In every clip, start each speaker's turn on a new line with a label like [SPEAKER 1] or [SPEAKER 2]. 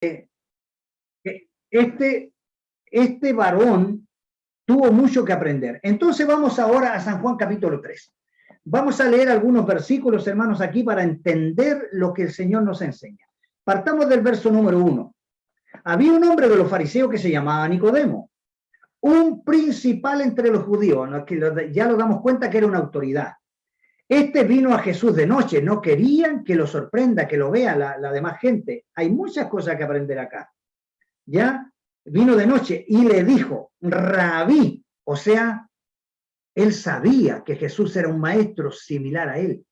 [SPEAKER 1] este, este varón tuvo mucho que aprender. Entonces vamos ahora a San Juan capítulo 3. Vamos a leer algunos versículos, hermanos, aquí para entender lo que el Señor nos enseña. Partamos del verso número 1. Había un hombre de los fariseos que se llamaba Nicodemo, un principal entre los judíos, ¿no? Que ya lo damos cuenta que era una autoridad. Este vino a Jesús de noche, no querían que lo sorprenda, que lo vea la demás gente. Hay muchas cosas que aprender acá. Ya vino de noche y le dijo, Rabí, o sea, él sabía que Jesús era un maestro similar a él,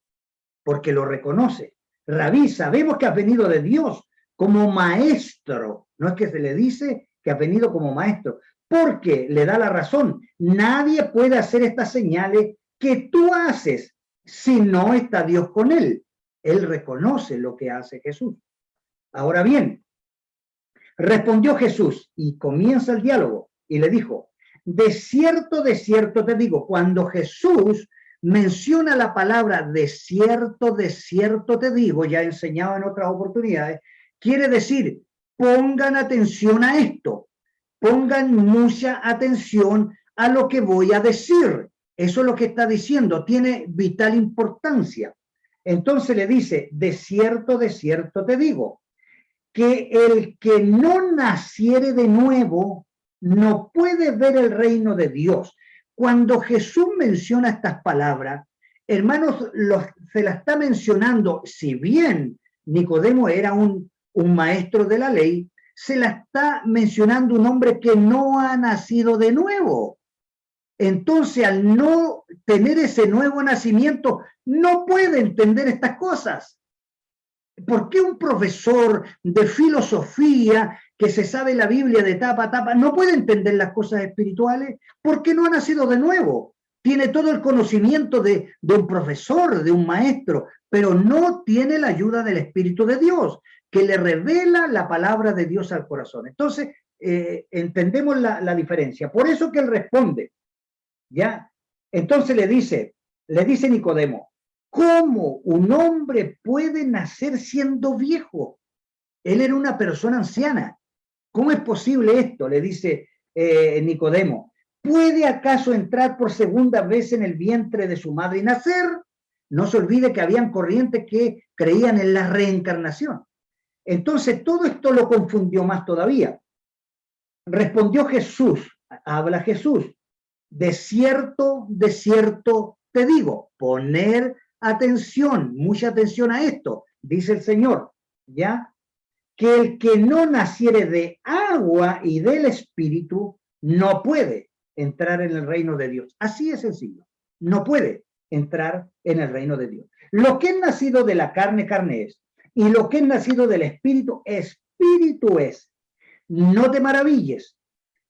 [SPEAKER 1] porque lo reconoce. Rabí, sabemos que ha venido de Dios como maestro, no es que se le dice que ha venido como maestro, porque le da la razón. Nadie puede hacer estas señales que tú haces si no está Dios con él. Él reconoce lo que hace Jesús. Ahora bien, respondió Jesús y comienza el diálogo y le dijo, de cierto te digo, cuando Jesús menciona la palabra de cierto te digo, ya he enseñado en otras oportunidades, quiere decir, pongan atención a esto, pongan mucha atención a lo que voy a decir. Eso es lo que está diciendo, tiene vital importancia. Entonces le dice, de cierto te digo, que el que no naciere de nuevo no puede ver el reino de Dios. Cuando Jesús menciona estas palabras, hermanos, se la está mencionando, si bien Nicodemo era un maestro de la ley, se la está mencionando un hombre que no ha nacido de nuevo. Entonces, al no tener ese nuevo nacimiento, no puede entender estas cosas. ¿Por qué un profesor de filosofía que se sabe la Biblia de tapa a tapa no puede entender las cosas espirituales? Porque no ha nacido de nuevo. Tiene todo el conocimiento de un profesor, de un maestro, pero no tiene la ayuda del Espíritu de Dios, que le revela la palabra de Dios al corazón. Entonces, entendemos la diferencia. Por eso que él responde, ¿ya? Entonces le dice Nicodemo, ¿cómo un hombre puede nacer siendo viejo? Él era una persona anciana. ¿Cómo es posible esto? Le dice Nicodemo. ¿Puede acaso entrar por segunda vez en el vientre de su madre y nacer? No se olvide que habían corrientes que creían en la reencarnación. Entonces todo esto lo confundió más todavía. Respondió Jesús, habla Jesús, de cierto te digo, poner atención, mucha atención a esto, dice el Señor, ¿ya? Que el que no naciere de agua y del Espíritu no puede entrar en el reino de Dios. Así es sencillo, no puede entrar en el reino de Dios. Lo que es nacido de la carne, carne es, y lo que es nacido del Espíritu, Espíritu es. No te maravilles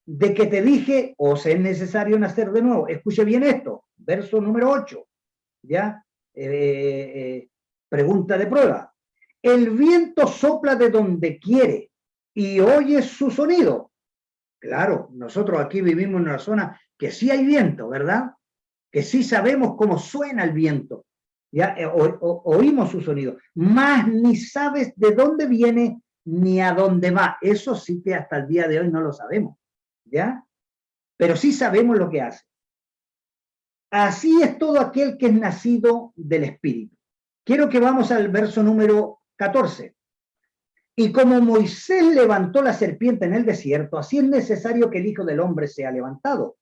[SPEAKER 1] de que te dije, os es necesario nacer de nuevo. Escuche bien esto, verso número 8, ¿ya? Pregunta de prueba. El viento sopla de donde quiere y oyes su sonido. Claro, nosotros aquí vivimos en una zona que sí hay viento, ¿verdad? Que sí sabemos cómo suena el viento, ¿ya? Oímos su sonido, mas ni sabes de dónde viene ni a dónde va. Eso sí que hasta el día de hoy no lo sabemos, ¿ya? Pero sí sabemos lo que hace. Así es todo aquel que es nacido del Espíritu. Quiero que vamos al verso número 14. Y como Moisés levantó la serpiente en el desierto, así es necesario que el Hijo del Hombre sea levantado,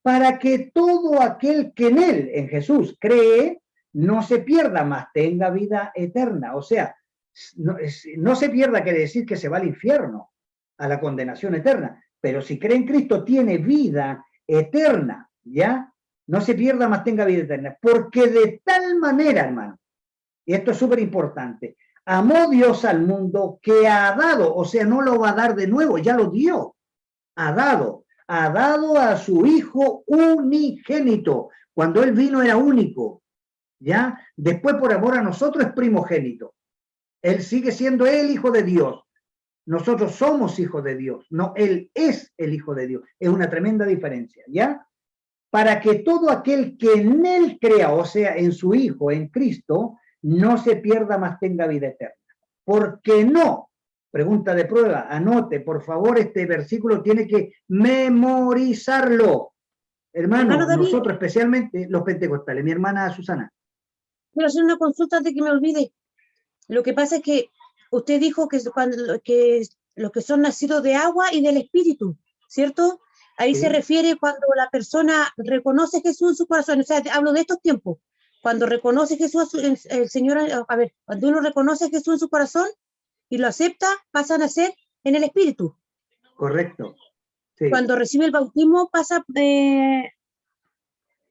[SPEAKER 1] para que todo aquel que en él, en Jesús, cree, no se pierda, mas tenga vida eterna. O sea, no se pierda quiere decir que se va al infierno, a la condenación eterna, pero si cree en Cristo tiene vida eterna, ¿ya? No se pierda, mas tenga vida eterna, porque de tal manera, hermano, y esto es súper importante, amó Dios al mundo que ha dado, o sea, no lo va a dar de nuevo, ya lo dio, ha dado a su Hijo unigénito. Cuando Él vino era único, ¿ya? Después por amor a nosotros es primogénito. Él sigue siendo el Hijo de Dios. Nosotros somos hijos de Dios, no, Él es el Hijo de Dios. Es una tremenda diferencia, ¿ya? Para que todo aquel que en Él crea, o sea, en su Hijo, en Cristo, no se pierda, mas tenga vida eterna. Porque no Pregunta de prueba, anote, por favor, este versículo tiene que memorizarlo.
[SPEAKER 2] Hermano
[SPEAKER 1] Hermano,
[SPEAKER 2] David,
[SPEAKER 1] nosotros especialmente los pentecostales, mi hermana Susana.
[SPEAKER 2] quiero hacer una consulta antes de que me olvide. Lo que pasa es que usted dijo que que los que son nacidos de agua y del Espíritu, ¿cierto? Ahí se
[SPEAKER 1] ¿Sí?
[SPEAKER 2] refiere cuando la persona reconoce a Jesús en su corazón. O sea, hablo de estos tiempos. Cuando reconoce a Jesús, el Señor, a ver, cuando uno reconoce a Jesús en su corazón y lo acepta, pasan a ser en el Espíritu.
[SPEAKER 1] Correcto. Sí.
[SPEAKER 2] Cuando recibe el bautismo, pasa,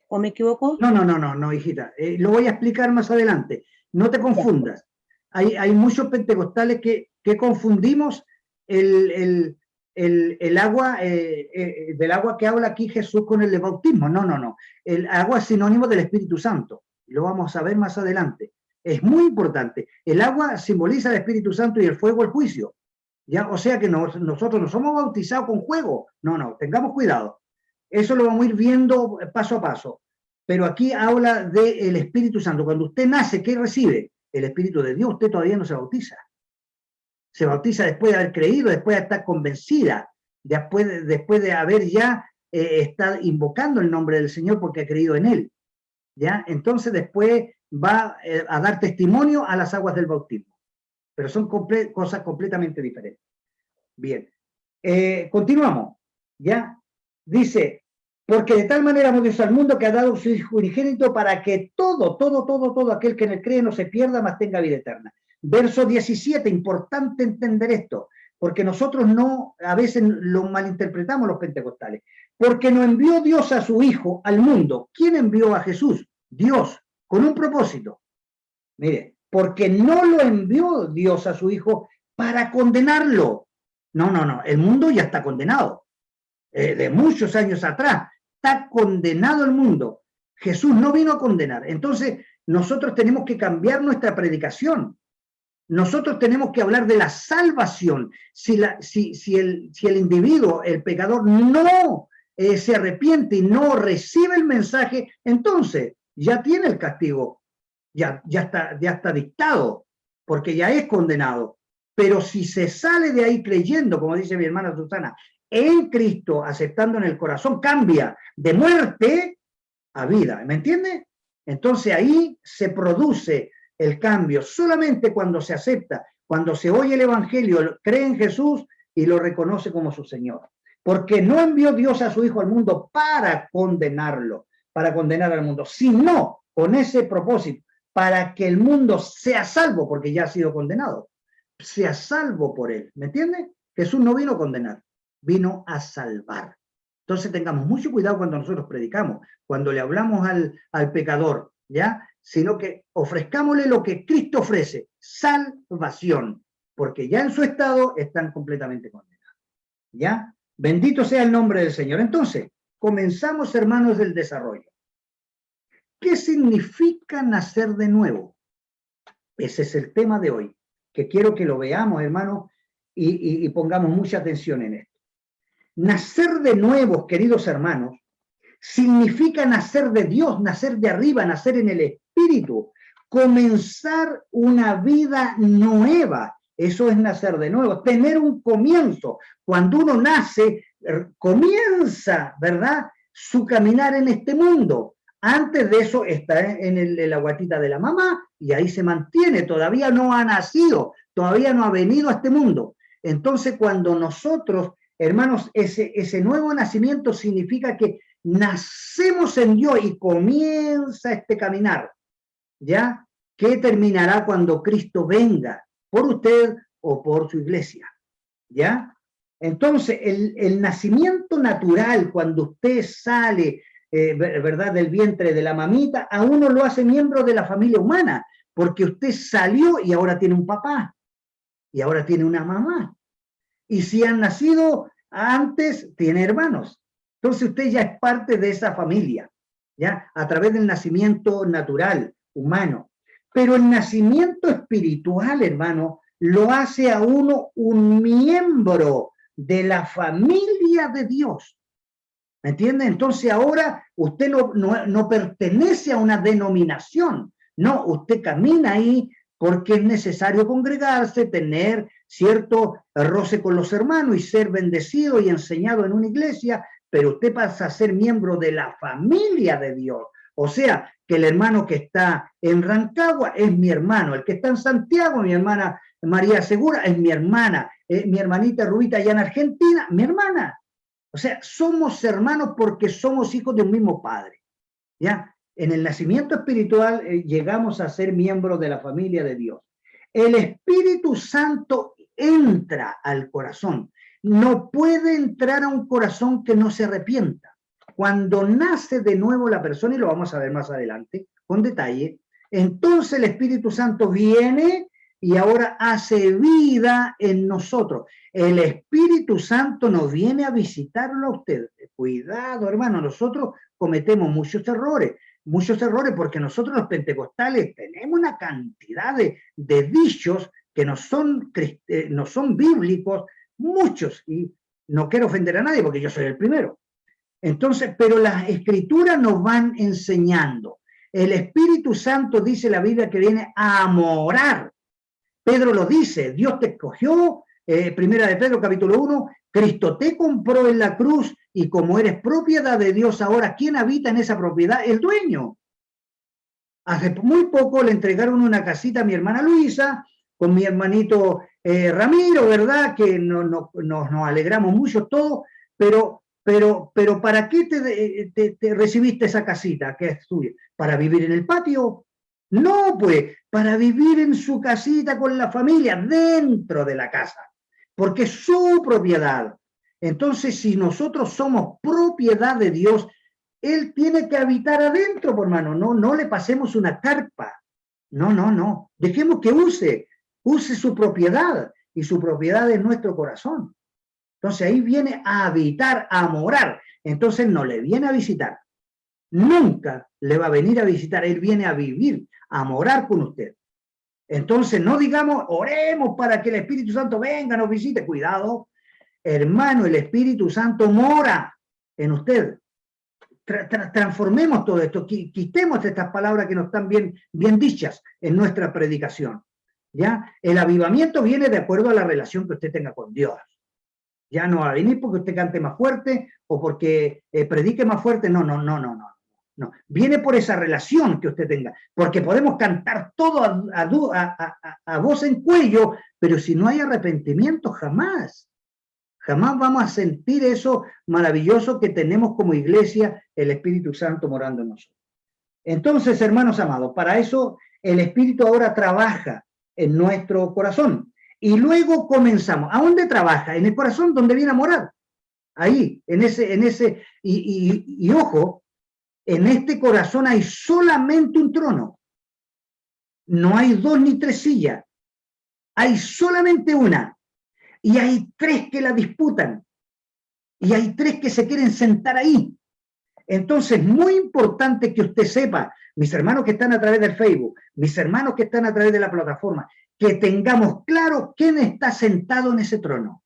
[SPEAKER 2] ¿o me equivoco?
[SPEAKER 1] No, hijita. Lo voy a explicar más adelante. No te confundas. Hay muchos pentecostales que confundimos el agua, del agua que habla aquí Jesús con el de bautismo. No. El agua es sinónimo del Espíritu Santo. Lo vamos a ver más adelante. Es muy importante. El agua simboliza el Espíritu Santo y el fuego el juicio. ¿Ya? O sea que nosotros no somos bautizados con fuego. No, tengamos cuidado. Eso lo vamos a ir viendo paso a paso. Pero aquí habla del Espíritu Santo. Cuando usted nace, ¿qué recibe? El Espíritu de Dios. Usted todavía no se bautiza. Se bautiza después de haber creído, después de estar convencida, después de haber ya estado invocando el nombre del Señor porque ha creído en Él. ¿Ya? Entonces después va a dar testimonio a las aguas del bautismo. Pero son cosas completamente diferentes. Bien. Continuamos. ¿Ya? Dice, porque de tal manera amó Dios al mundo que ha dado su Hijo unigénito para que todo aquel que en él cree no se pierda, mas tenga vida eterna. Verso 17, importante entender esto, porque nosotros a veces lo malinterpretamos los pentecostales. Porque no envió Dios a su Hijo al mundo. ¿Quién envió a Jesús? Dios, con un propósito. Mire, porque no lo envió Dios a su Hijo para condenarlo. No, el mundo ya está condenado. De muchos años atrás, está condenado el mundo. Jesús no vino a condenar. Entonces, nosotros tenemos que cambiar nuestra predicación. Nosotros tenemos que hablar de la salvación. Si el individuo, el pecador, no se arrepiente y no recibe el mensaje, entonces ya tiene el castigo, ya está dictado, porque ya es condenado. Pero si se sale de ahí creyendo, como dice mi hermana Susana, en Cristo, aceptando en el corazón, cambia de muerte a vida. ¿Me entiende? Entonces ahí se produce el cambio solamente cuando se acepta, cuando se oye el Evangelio, cree en Jesús y lo reconoce como su Señor. Porque no envió Dios a su Hijo al mundo para condenarlo, para condenar al mundo, sino con ese propósito, para que el mundo sea salvo, porque ya ha sido condenado, sea salvo por él. ¿Me entiende? Jesús no vino a condenar, vino a salvar. Entonces tengamos mucho cuidado cuando nosotros predicamos, cuando le hablamos al pecador, ¿ya? Sino que ofrezcámosle lo que Cristo ofrece, salvación, porque ya en su estado están completamente condenados, ¿ya? Bendito sea el nombre del Señor. Entonces, comenzamos, hermanos, del desarrollo. ¿Qué significa nacer de nuevo? Ese es el tema de hoy, que quiero que lo veamos, hermanos, y pongamos mucha atención en esto. Nacer de nuevo, queridos hermanos, significa nacer de Dios, nacer de arriba, nacer en el Espíritu, comenzar una vida nueva. Eso es nacer de nuevo, tener un comienzo. Cuando uno nace, comienza, ¿verdad?, su caminar en este mundo. Antes de eso está en la guatita de la mamá y ahí se mantiene, todavía no ha nacido, todavía no ha venido a este mundo. Entonces, cuando nosotros, hermanos, ese nuevo nacimiento significa que nacemos en Dios y comienza este caminar, ¿ya? Que terminará cuando Cristo venga por usted o por su iglesia, ¿ya? Entonces, el nacimiento natural, cuando usted sale, ¿verdad?, del vientre de la mamita, a uno lo hace miembro de la familia humana, porque usted salió y ahora tiene un papá, y ahora tiene una mamá. Y si han nacido antes, tiene hermanos. Entonces usted ya es parte de esa familia, ¿ya? A través del nacimiento natural, humano. Pero el nacimiento espiritual, hermano, lo hace a uno un miembro de la familia de Dios. ¿Me entiende? Entonces ahora usted no pertenece a una denominación. No, usted camina ahí porque es necesario congregarse, tener cierto roce con los hermanos y ser bendecido y enseñado en una iglesia, pero usted pasa a ser miembro de la familia de Dios. O sea, que el hermano que está en Rancagua es mi hermano, el que está en Santiago, mi hermana María Segura, es mi hermana, mi hermanita Rubita allá en Argentina, mi hermana. O sea, somos hermanos porque somos hijos de un mismo padre. ¿Ya? En el nacimiento espiritual llegamos a ser miembros de la familia de Dios. El Espíritu Santo entra al corazón. No puede entrar a un corazón que no se arrepienta. Cuando nace de nuevo la persona, y lo vamos a ver más adelante con detalle, entonces el Espíritu Santo viene y ahora hace vida en nosotros. El Espíritu Santo nos viene a visitarlo a usted. Cuidado, hermano, nosotros cometemos muchos errores porque nosotros los pentecostales tenemos una cantidad de dichos que no son bíblicos, muchos, y no quiero ofender a nadie porque yo soy el primero. Entonces, pero las escrituras nos van enseñando. El Espíritu Santo, dice la Biblia, que viene a morar. Pedro lo dice, Dios te escogió, primera de Pedro capítulo 1, Cristo te compró en la cruz y como eres propiedad de Dios ahora, ¿quién habita en esa propiedad? El dueño. Hace muy poco le entregaron una casita a mi hermana Luisa, con mi hermanito Ramiro, ¿verdad? Que nos alegramos mucho todos, pero ¿para qué te recibiste esa casita que es tuya? ¿Para vivir en el patio? No, pues, para vivir en su casita con la familia, dentro de la casa, porque es su propiedad. Entonces, si nosotros somos propiedad de Dios, Él tiene que habitar adentro, por hermano. No le pasemos una carpa. No. Dejemos que use su propiedad, y su propiedad es nuestro corazón. Entonces ahí viene a habitar, a morar. Entonces no le viene a visitar. Nunca le va a venir a visitar. Él viene a vivir, a morar con usted. Entonces no digamos, oremos para que el Espíritu Santo venga, nos visite. Cuidado, hermano, el Espíritu Santo mora en usted. Transformemos todo esto, quitemos estas palabras que no están bien dichas en nuestra predicación. ¿Ya? El avivamiento viene de acuerdo a la relación que usted tenga con Dios. Ya no va a venir porque usted cante más fuerte o porque predique más fuerte. No. Viene por esa relación que usted tenga. Porque podemos cantar todo a voz en cuello, pero si no hay arrepentimiento, jamás vamos a sentir eso maravilloso que tenemos como iglesia, el Espíritu Santo morando en nosotros. Entonces, hermanos amados, para eso el Espíritu ahora trabaja en nuestro corazón. Y luego comenzamos. ¿A dónde trabaja? En el corazón, donde viene a morar. Ahí, y ojo, en este corazón hay solamente un trono. No hay 2 ni 3 sillas. Hay solamente una. Y hay 3 que la disputan. Y hay 3 que se quieren sentar ahí. Entonces, muy importante que usted sepa, mis hermanos que están a través del Facebook, mis hermanos que están a través de la plataforma, que tengamos claro quién está sentado en ese trono.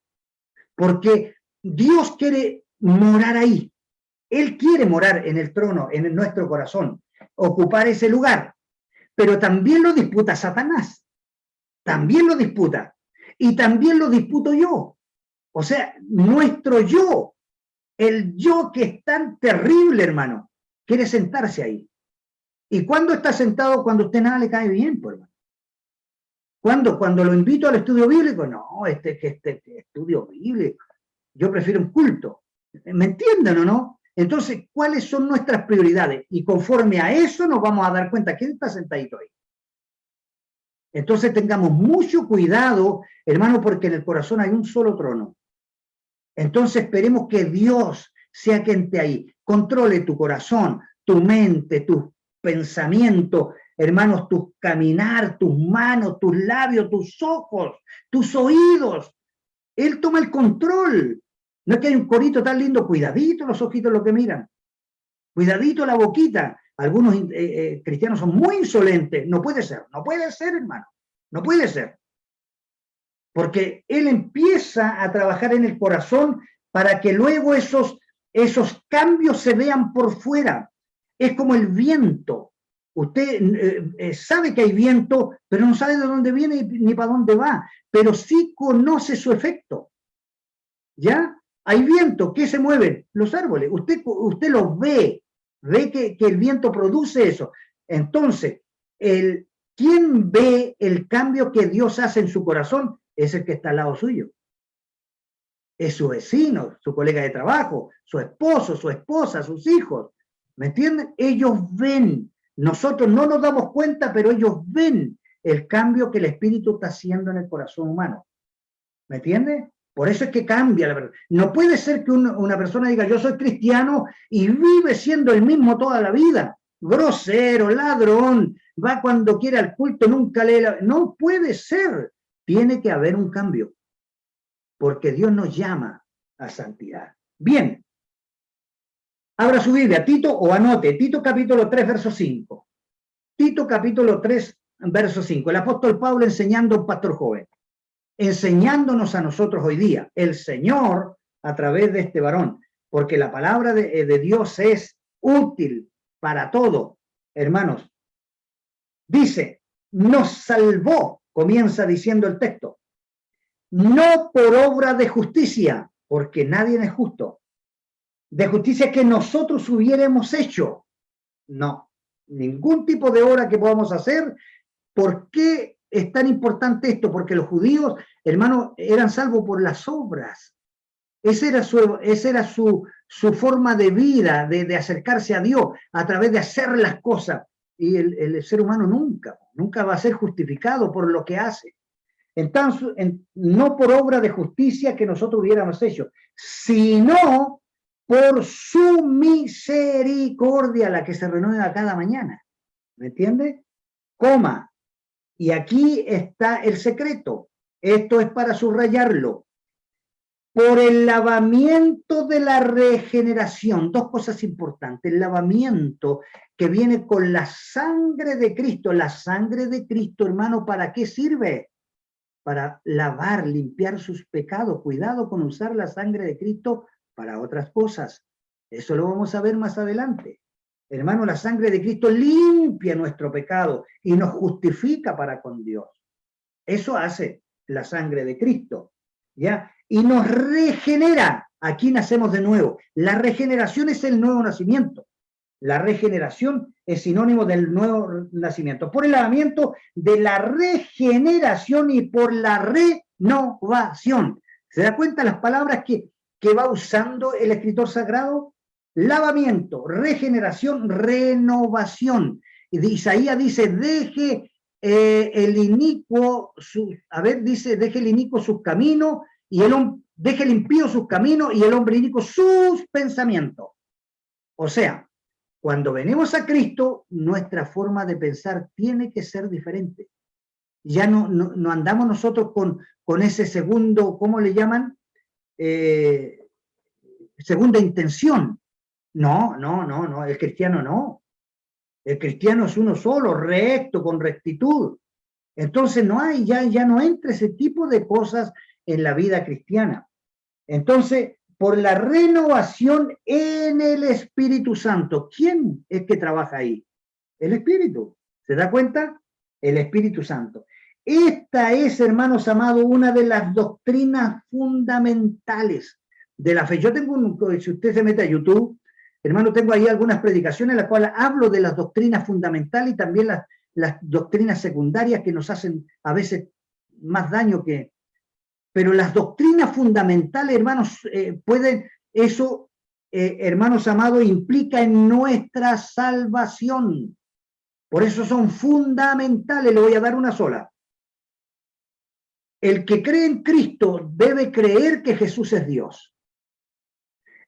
[SPEAKER 1] Porque Dios quiere morar ahí. Él quiere morar en el trono, en nuestro corazón, ocupar ese lugar. Pero también lo disputa Satanás. También lo disputa. Y también lo disputo yo. O sea, nuestro yo, el yo que es tan terrible, hermano, quiere sentarse ahí. ¿Y cuándo está sentado? Cuando a usted nada le cae bien, pues, hermano. Cuando lo invito al estudio bíblico, no, este estudio bíblico, yo prefiero un culto. ¿Me entienden o no? Entonces, ¿cuáles son nuestras prioridades? Y conforme a eso nos vamos a dar cuenta quién está sentadito ahí. Entonces tengamos mucho cuidado, hermano, porque en el corazón hay un solo trono. Entonces esperemos que Dios sea quien esté ahí. Controle tu corazón, tu mente, tus pensamientos, hermanos, tu caminar, tus manos, tus labios, tus ojos, tus oídos. Él toma el control. No es que hay un corito tan lindo, cuidadito los ojitos lo que miran. Cuidadito la boquita. Algunos cristianos son muy insolentes. No puede ser, hermano. No puede ser. Porque Él empieza a trabajar en el corazón para que luego esos cambios se vean por fuera. Es como el viento. Usted sabe que hay viento, pero no sabe de dónde viene ni para dónde va, pero sí conoce su efecto. ¿Ya? Hay viento, ¿qué se mueven? Los árboles. Usted los ve que el viento produce eso. Entonces, ¿quién ve el cambio que Dios hace en su corazón? Es el que está al lado suyo. Es su vecino, su colega de trabajo, su esposo, su esposa, sus hijos. ¿Me entienden? Ellos ven. Nosotros no nos damos cuenta, pero ellos ven el cambio que el Espíritu está haciendo en el corazón humano. ¿Me entiende? Por eso es que cambia la verdad. No puede ser que una persona diga, yo soy cristiano y vive siendo el mismo toda la vida. Grosero, ladrón, va cuando quiere al culto, nunca lee la... No puede ser. Tiene que haber un cambio. Porque Dios nos llama a santidad. Bien. Abra su Biblia, Tito, o anote, Tito capítulo 3, verso 5. Tito capítulo 3, verso 5. El apóstol Pablo enseñando a un pastor joven. Enseñándonos a nosotros hoy día, el Señor a través de este varón, porque la palabra de Dios es útil para todo, hermanos. Dice, nos salvó, comienza diciendo el texto, no por obra de justicia, porque nadie es justo, de justicia que nosotros hubiéramos hecho, no, ningún tipo de obra que podamos hacer. ¿Por qué es tan importante esto? Porque los judíos, hermanos, eran salvos por las obras. Esa era su forma de vida, de acercarse a Dios, a través de hacer las cosas. Y el ser humano nunca va a ser justificado por lo que hace. Entonces, no por obra de justicia que nosotros hubiéramos hecho, sino por su misericordia, la que se renueva cada mañana. ¿Me entiende? Coma. Y aquí está el secreto. Esto es para subrayarlo. Por el lavamiento de la regeneración. Dos cosas importantes. El lavamiento que viene con la sangre de Cristo. La sangre de Cristo, hermano, ¿para qué sirve? Para lavar, limpiar sus pecados. Cuidado con usar la sangre de Cristo para otras cosas. Eso lo vamos a ver más adelante. Hermano, la sangre de Cristo limpia nuestro pecado y nos justifica para con Dios. Eso hace la sangre de Cristo, ¿ya? Y nos regenera. Aquí nacemos de nuevo. La regeneración es el nuevo nacimiento. La regeneración es sinónimo del nuevo nacimiento. Por el lavamiento de la regeneración y por la renovación. ¿Se da cuenta las palabras que va usando el escritor sagrado? Lavamiento, regeneración, renovación. Y Isaías dice, deje el inicuo, deje el inicuo sus caminos, y deje el impío sus caminos, y el hombre inicuo sus pensamientos. O sea, cuando venimos a Cristo, nuestra forma de pensar tiene que ser diferente. Ya no andamos nosotros con ese segundo, ¿cómo le llaman? Segunda intención. No, el cristiano no. El cristiano es uno solo, recto, con rectitud. Entonces ya no entra ese tipo de cosas en la vida cristiana. Entonces, por la renovación en el Espíritu Santo. ¿Quién es que trabaja ahí? El Espíritu. ¿Se da cuenta? El Espíritu Santo. Esta es, hermanos amados, una de las doctrinas fundamentales de la fe. Yo tengo si usted se mete a YouTube, hermano, tengo ahí algunas predicaciones en las cuales hablo de las doctrinas fundamentales y también las doctrinas secundarias que nos hacen a veces más daño que... Pero las doctrinas fundamentales, hermanos, hermanos amados, implica en nuestra salvación. Por eso son fundamentales. Le voy a dar una sola. El que cree en Cristo debe creer que Jesús es Dios.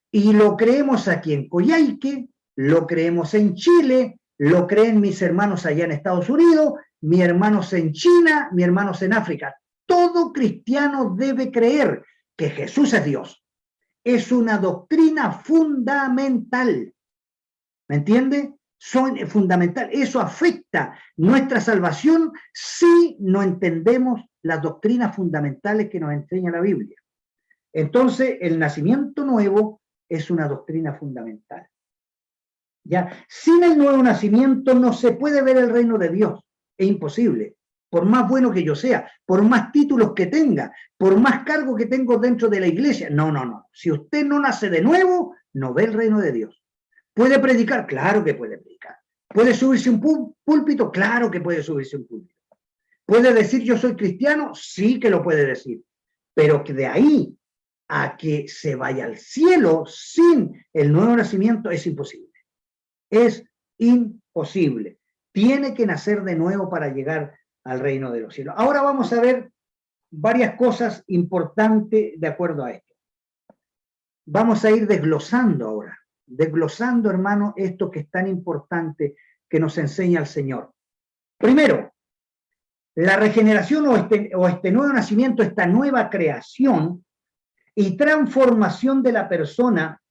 [SPEAKER 1] Y lo creemos aquí en Coyhaique, lo creemos en Chile, lo creen mis hermanos allá en Estados Unidos, mis hermanos en China, mis hermanos en África. Todo cristiano debe creer que Jesús es Dios. Es una doctrina fundamental. ¿Me entiende? Fundamental. Eso afecta nuestra salvación si no entendemos las doctrinas fundamentales que nos enseña la Biblia. Entonces, el nacimiento nuevo es una doctrina fundamental. ¿Ya? Sin el nuevo nacimiento no se puede ver el reino de Dios. Es imposible. Por más bueno que yo sea, por más títulos que tenga, por más cargo que tengo dentro de la iglesia. No, no, no. Si usted no nace de nuevo, no ve el reino de Dios. ¿Puede predicar? Claro que puede predicar. ¿Puede subirse un púlpito? Claro que puede subirse un púlpito. ¿Puede decir yo soy cristiano? Sí que lo puede decir. Pero que de ahí a que se vaya al cielo sin el nuevo nacimiento es imposible. Es imposible. Tiene que nacer de nuevo para llegar al reino de los cielos. Ahora vamos a ver varias cosas importantes de acuerdo a esto. Vamos a ir desglosando ahora, desglosando, hermano, esto que es tan importante que nos enseña el Señor. Primero, la regeneración o este nuevo nacimiento, esta nueva creación y transformación de la persona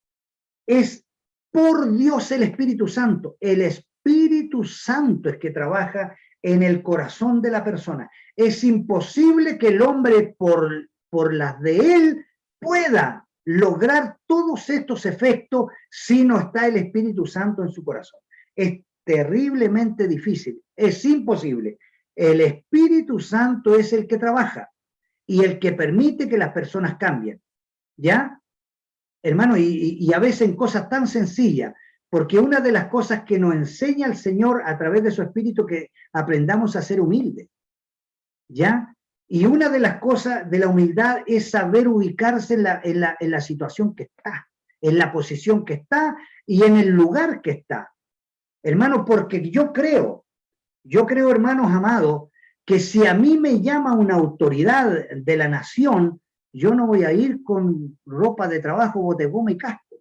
[SPEAKER 1] es por Dios el Espíritu Santo. El Espíritu Santo es que trabaja en el corazón de la persona. Es imposible que el hombre, por las de él, pueda lograr todos estos efectos si no está el Espíritu Santo en su corazón. Es terriblemente difícil, es imposible. El Espíritu Santo es el que trabaja y el que permite que las personas cambien. ¿Ya? Hermano, y a veces en cosas tan sencillas, porque una de las cosas que nos enseña el Señor a través de su Espíritu que aprendamos a ser humildes, ¿ya? Y una de las cosas de la humildad es saber ubicarse en la situación que está, en la posición que está y en el lugar que está. Hermano, porque yo creo, hermanos amados, que si a mí me llama una autoridad de la nación, yo no voy a ir con ropa de trabajo, bote goma y casco.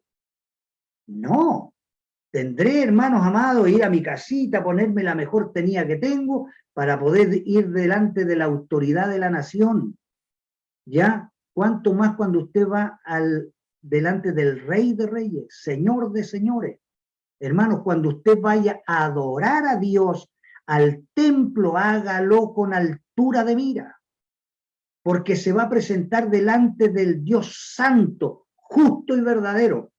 [SPEAKER 1] No. Tendré, hermanos amados, ir a mi casita, ponerme la mejor tenía que tengo para poder ir delante de la autoridad de la nación. ¿Ya? ¿Cuánto más cuando usted va delante del Rey de Reyes, Señor de Señores? Hermanos, cuando usted vaya a adorar a Dios al templo, hágalo con altura de mira, porque se va a presentar delante del Dios santo, justo y verdadero,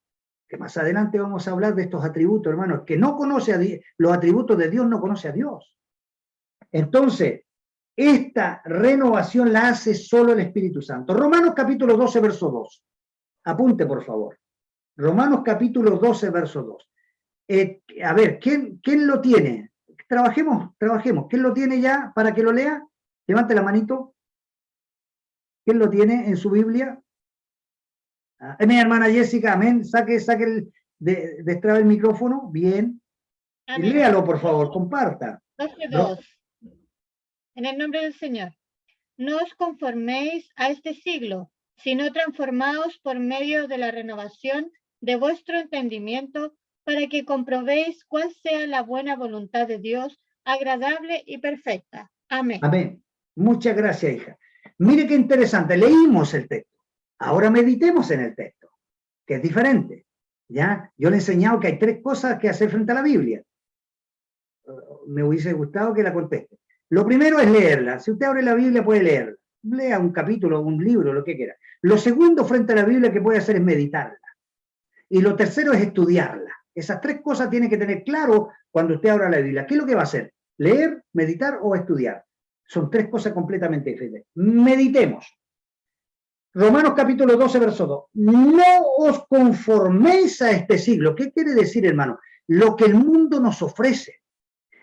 [SPEAKER 1] que más adelante vamos a hablar de estos atributos, hermanos, que no conoce a Dios, los atributos de Dios no conoce a Dios. Entonces, esta renovación la hace solo el Espíritu Santo. Romanos capítulo 12, verso 2. Apunte, por favor. Romanos capítulo 12, verso 2. A ver, ¿quién lo tiene? Trabajemos. ¿Quién lo tiene ya para que lo lea? Levante la manito. ¿Quién lo tiene en su Biblia? Mi hermana Jessica, amén. Saque destrabe el micrófono. Bien.
[SPEAKER 3] Amén.
[SPEAKER 1] Léalo, por favor, comparta.
[SPEAKER 3] 12:2. En el nombre del Señor. No os conforméis a este siglo, sino transformaos por medio de la renovación de vuestro entendimiento, para que comprobéis cuál sea la buena voluntad de Dios, agradable y perfecta. Amén.
[SPEAKER 1] Amén. Muchas gracias, hija. Mire qué interesante. Leímos el texto. Ahora meditemos en el texto, que es diferente. ¿Ya? Yo le he enseñado que hay 3 cosas que hacer frente a la Biblia. Me hubiese gustado que la conteste. Lo primero es leerla. Si usted abre la Biblia, puede leerla. Lea un capítulo, un libro, lo que quiera. Lo segundo frente a la Biblia que puede hacer es meditarla. Y lo tercero es estudiarla. Esas 3 cosas tiene que tener claro cuando usted abra la Biblia. ¿Qué es lo que va a hacer? ¿Leer, meditar o estudiar? Son 3 cosas completamente diferentes. Meditemos. Romanos capítulo 12, verso 2. No os conforméis a este siglo. ¿Qué quiere decir, hermano? Lo que el mundo nos ofrece.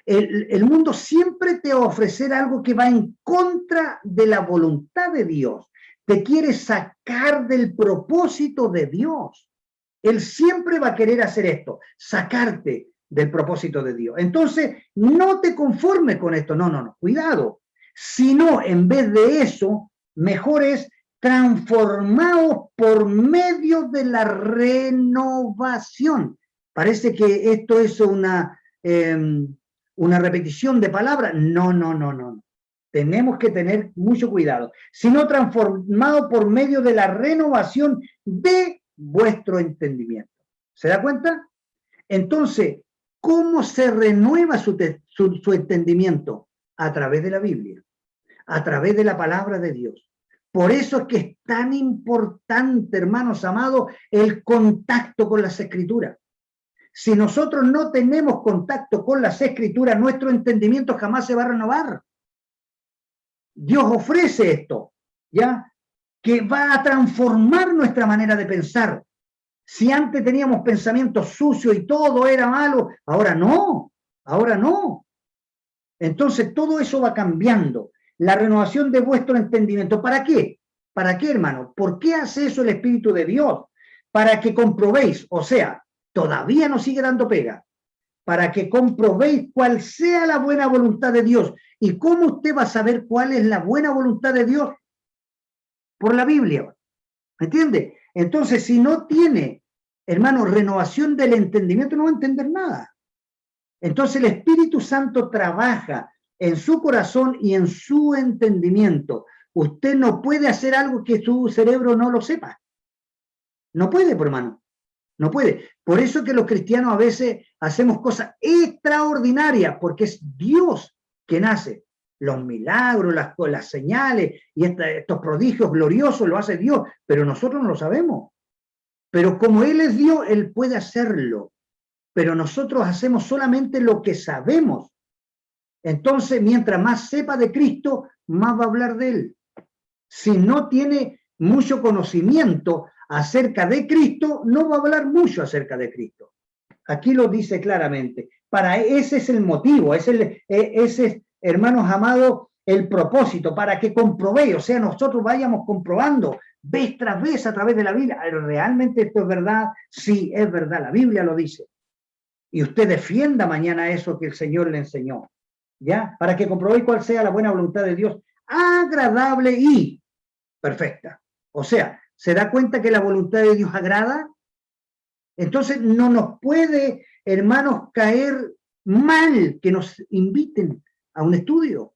[SPEAKER 1] El mundo siempre te va a ofrecer algo que va en contra de la voluntad de Dios. Te quiere sacar del propósito de Dios. Él siempre va a querer hacer esto, sacarte del propósito de Dios. Entonces, no te conformes con esto. No. Cuidado. Sino, en vez de eso, mejor es transformados por medio de la renovación. Parece que esto es una repetición de palabras. No. Tenemos que tener mucho cuidado. Sino transformado por medio de la renovación de vuestro entendimiento. ¿Se da cuenta? Entonces, ¿cómo se renueva su entendimiento? A través de la Biblia, a través de la palabra de Dios. Por eso es que es tan importante, hermanos amados, el contacto con las Escrituras. si nosotros no tenemos contacto con las Escrituras, nuestro entendimiento jamás se va a renovar. Dios ofrece esto, ¿ya? Que va a transformar nuestra manera de pensar. Si antes teníamos pensamientos sucios y todo era malo, ahora no, ahora no. Entonces todo eso va cambiando. La renovación de vuestro entendimiento. ¿Para qué? ¿Para qué, hermano? ¿Por qué hace eso el Espíritu de Dios? Para que comprobéis, o sea, todavía nos sigue dando pega, para que comprobéis cuál sea la buena voluntad de Dios. ¿Y cómo usted va a saber cuál es la buena voluntad de Dios? Por la Biblia. ¿Me entiende? Entonces, si no tiene, hermano, renovación del entendimiento, no va a entender nada. Entonces, el Espíritu Santo trabaja en su corazón y en su entendimiento. Usted no puede hacer algo que su cerebro no lo sepa. No puede, por hermano. No puede. Por eso que los cristianos a veces hacemos cosas extraordinarias, porque es Dios quien hace. Los milagros, las señales y estos prodigios gloriosos lo hace Dios, pero nosotros no lo sabemos. Pero como Él es Dios, Él puede hacerlo. Pero nosotros hacemos solamente lo que sabemos. Entonces, mientras más sepa de Cristo, más va a hablar de Él. Si no tiene mucho conocimiento acerca de Cristo, no va a hablar mucho acerca de Cristo. Aquí lo dice claramente. Ese es el motivo, ese es, hermanos amados, el propósito, para que comprobéis, o sea, nosotros vayamos comprobando vez tras vez a través de la Biblia. ¿Realmente esto es verdad? Sí, es verdad, la Biblia lo dice. Y usted defienda mañana eso que el Señor le enseñó, ¿ya? Para que comprobéis cuál sea la buena voluntad de Dios, agradable y perfecta. O sea, ¿se da cuenta que la voluntad de Dios agrada? Entonces no nos puede, hermanos, caer mal que nos inviten a un estudio.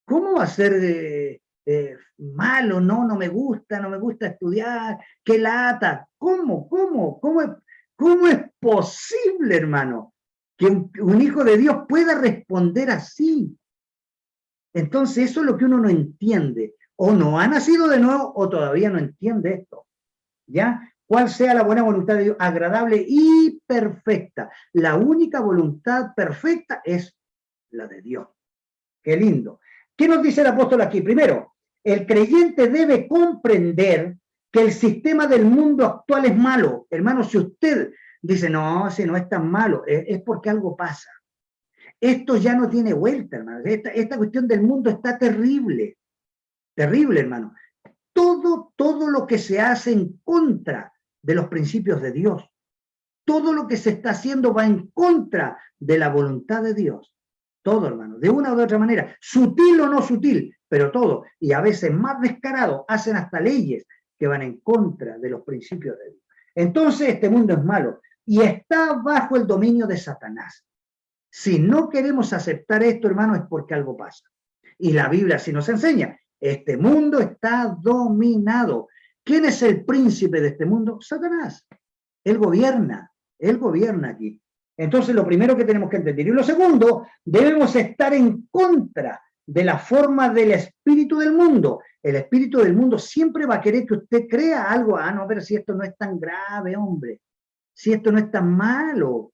[SPEAKER 1] ¿Cómo va a ser malo? No me gusta estudiar, qué lata. ¿Cómo es posible, hermano, que un hijo de Dios pueda responder así? Entonces eso es lo que uno no entiende. O no ha nacido de nuevo o todavía no entiende esto. ¿Ya? ¿Cuál sea la buena voluntad de Dios? Agradable y perfecta. La única voluntad perfecta es la de Dios. Qué lindo. ¿Qué nos dice el apóstol aquí? Primero, el creyente debe comprender que el sistema del mundo actual es malo. Hermano, si usted dice, no, si no es tan malo, es porque algo pasa. Esto ya no tiene vuelta, hermano. Esta cuestión del mundo está terrible. Terrible, hermano. Todo lo que se hace en contra de los principios de Dios, todo lo que se está haciendo va en contra de la voluntad de Dios. Todo, hermano, de una u otra manera, sutil o no sutil, pero todo. Y a veces más descarado, hacen hasta leyes que van en contra de los principios de Dios. Entonces este mundo es malo y está bajo el dominio de Satanás. Si no queremos aceptar esto, hermano, es porque algo pasa. Y la Biblia sí nos enseña, este mundo está dominado. ¿Quién es el príncipe de este mundo? Satanás. Él gobierna aquí. Entonces lo primero que tenemos que entender. Y lo segundo, debemos estar en contra de la forma del espíritu del mundo. El espíritu del mundo siempre va a querer que usted crea algo. No, pero si esto no es tan grave, hombre. Si esto no es tan malo.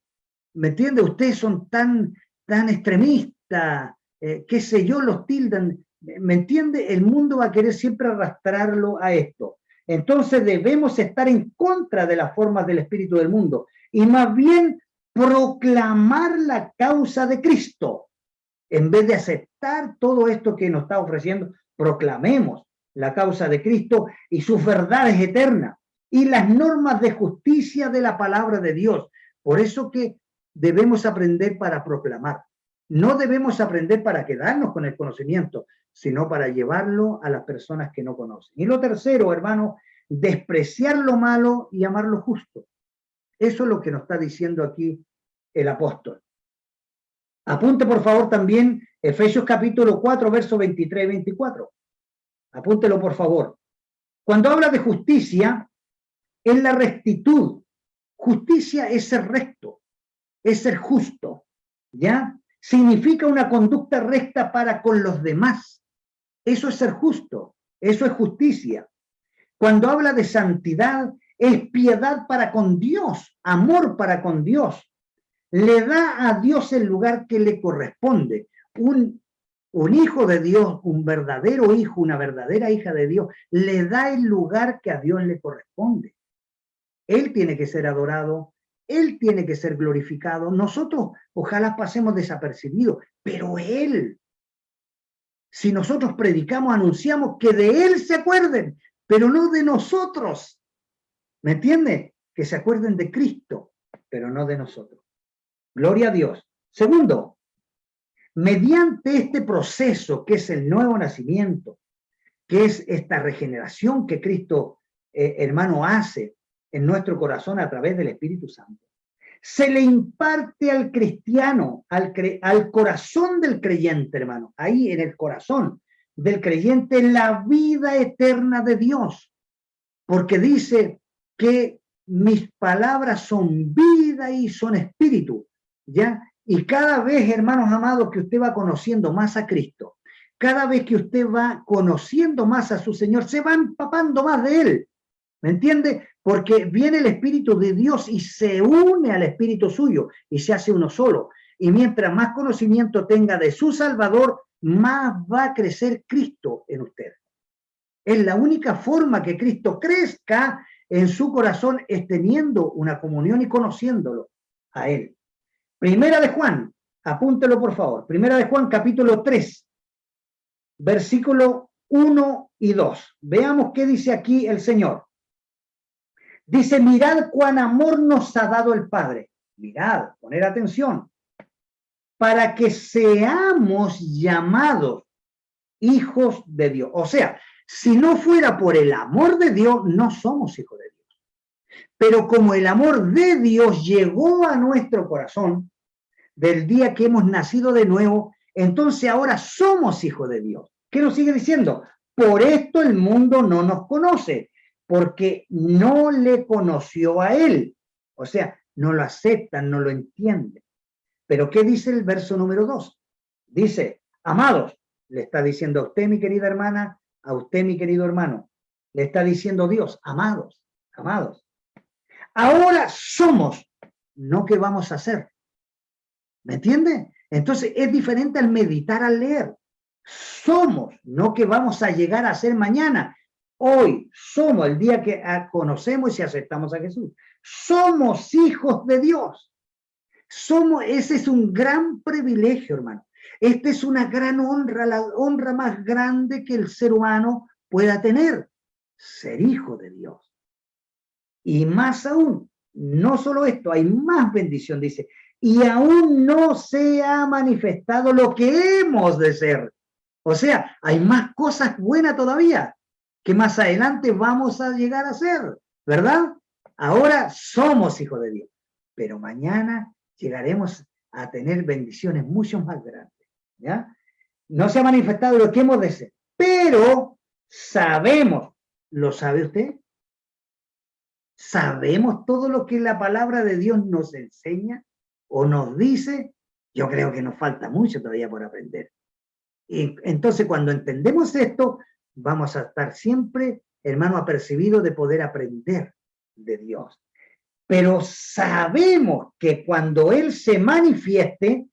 [SPEAKER 1] ¿Me entiende? Ustedes son tan extremistas, qué sé yo, los tildan. ¿Me entiende? El mundo va a querer siempre arrastrarlo a esto. Entonces debemos estar en contra de las formas del espíritu del mundo y más bien proclamar la causa de Cristo. En vez de aceptar todo esto que nos está ofreciendo, proclamemos la causa de Cristo y sus verdades eternas y las normas de justicia de la palabra de Dios. Por eso que debemos aprender para proclamar. No debemos aprender para quedarnos con el conocimiento, sino para llevarlo a las personas que no conocen. Y lo tercero, hermano, despreciar lo malo y amar lo justo. Eso es lo que nos está diciendo aquí el apóstol. Apunte, por favor, también Efesios capítulo 4, versos 23 y 24. Apúntelo, por favor. Cuando habla de justicia, es la rectitud. Justicia es ser recto, es ser justo, ¿ya? Significa una conducta recta para con los demás. Eso es ser justo, eso es justicia. Cuando habla de santidad, es piedad para con Dios, amor para con Dios. Le da a Dios el lugar que le corresponde. Un hijo de Dios, un verdadero hijo, una verdadera hija de Dios, le da el lugar que a Dios le corresponde. Él tiene que ser adorado, Él tiene que ser glorificado. Nosotros ojalá pasemos desapercibidos, pero Él, si nosotros predicamos, anunciamos, que de Él se acuerden, pero no de nosotros. ¿Me entiende? Que se acuerden de Cristo, pero no de nosotros. Gloria a Dios. Segundo, mediante este proceso que es el nuevo nacimiento, que es esta regeneración que Cristo, hermano, hace en nuestro corazón a través del Espíritu Santo, se le imparte al cristiano, al corazón del creyente, hermano, ahí en el corazón del creyente, la vida eterna de Dios, porque dice que mis palabras son vida y son espíritu, ¿ya? Y cada vez, hermanos amados, que usted va conociendo más a Cristo, cada vez que usted va conociendo más a su Señor, se va empapando más de Él. ¿Me entiende? Porque viene el Espíritu de Dios y se une al Espíritu suyo y se hace uno solo. Y mientras más conocimiento tenga de su Salvador, más va a crecer Cristo en usted. Es la única forma que Cristo crezca en su corazón, es teniendo una comunión y conociéndolo a Él. Primera de Juan, apúntelo por favor. Primera de Juan, capítulo 3, versículo 1 y 2. Veamos qué dice aquí el Señor. Dice, mirad cuán amor nos ha dado el Padre. Mirad, poner atención. Para que seamos llamados hijos de Dios. O sea, si no fuera por el amor de Dios, no somos hijos de Dios. Pero como el amor de Dios llegó a nuestro corazón, del día que hemos nacido de nuevo, entonces ahora somos hijos de Dios. ¿Qué nos sigue diciendo? Por esto el mundo no nos conoce, porque no le conoció a Él. O sea, no lo aceptan, no lo entienden. Pero ¿qué dice el verso número 2? Dice, amados, le está diciendo a usted, mi querida hermana, a usted, mi querido hermano, le está diciendo Dios, amados, amados. Ahora somos, no que vamos a ser. ¿Me entiende? Entonces es diferente al meditar, al leer. Somos, no que vamos a llegar a ser mañana. Hoy somos, el día que conocemos y aceptamos a Jesús. Somos hijos de Dios. Ese es un gran privilegio, hermano. Esta es una gran honra, la honra más grande que el ser humano pueda tener. Ser hijo de Dios. Y más aún, no solo esto, hay más bendición, dice. Y aún no se ha manifestado lo que hemos de ser. O sea, hay más cosas buenas todavía que más adelante vamos a llegar a ser, ¿verdad? Ahora somos hijos de Dios, pero mañana llegaremos a tener bendiciones mucho más grandes, ¿ya? No se ha manifestado lo que hemos de ser, pero sabemos, ¿lo sabe usted? ¿Sabemos todo lo que la palabra de Dios nos enseña o nos dice? Yo creo que nos falta mucho todavía por aprender. Y entonces, cuando entendemos esto, vamos a estar siempre, hermano, apercibidos de poder aprender de Dios. Pero sabemos que cuando Él se manifieste,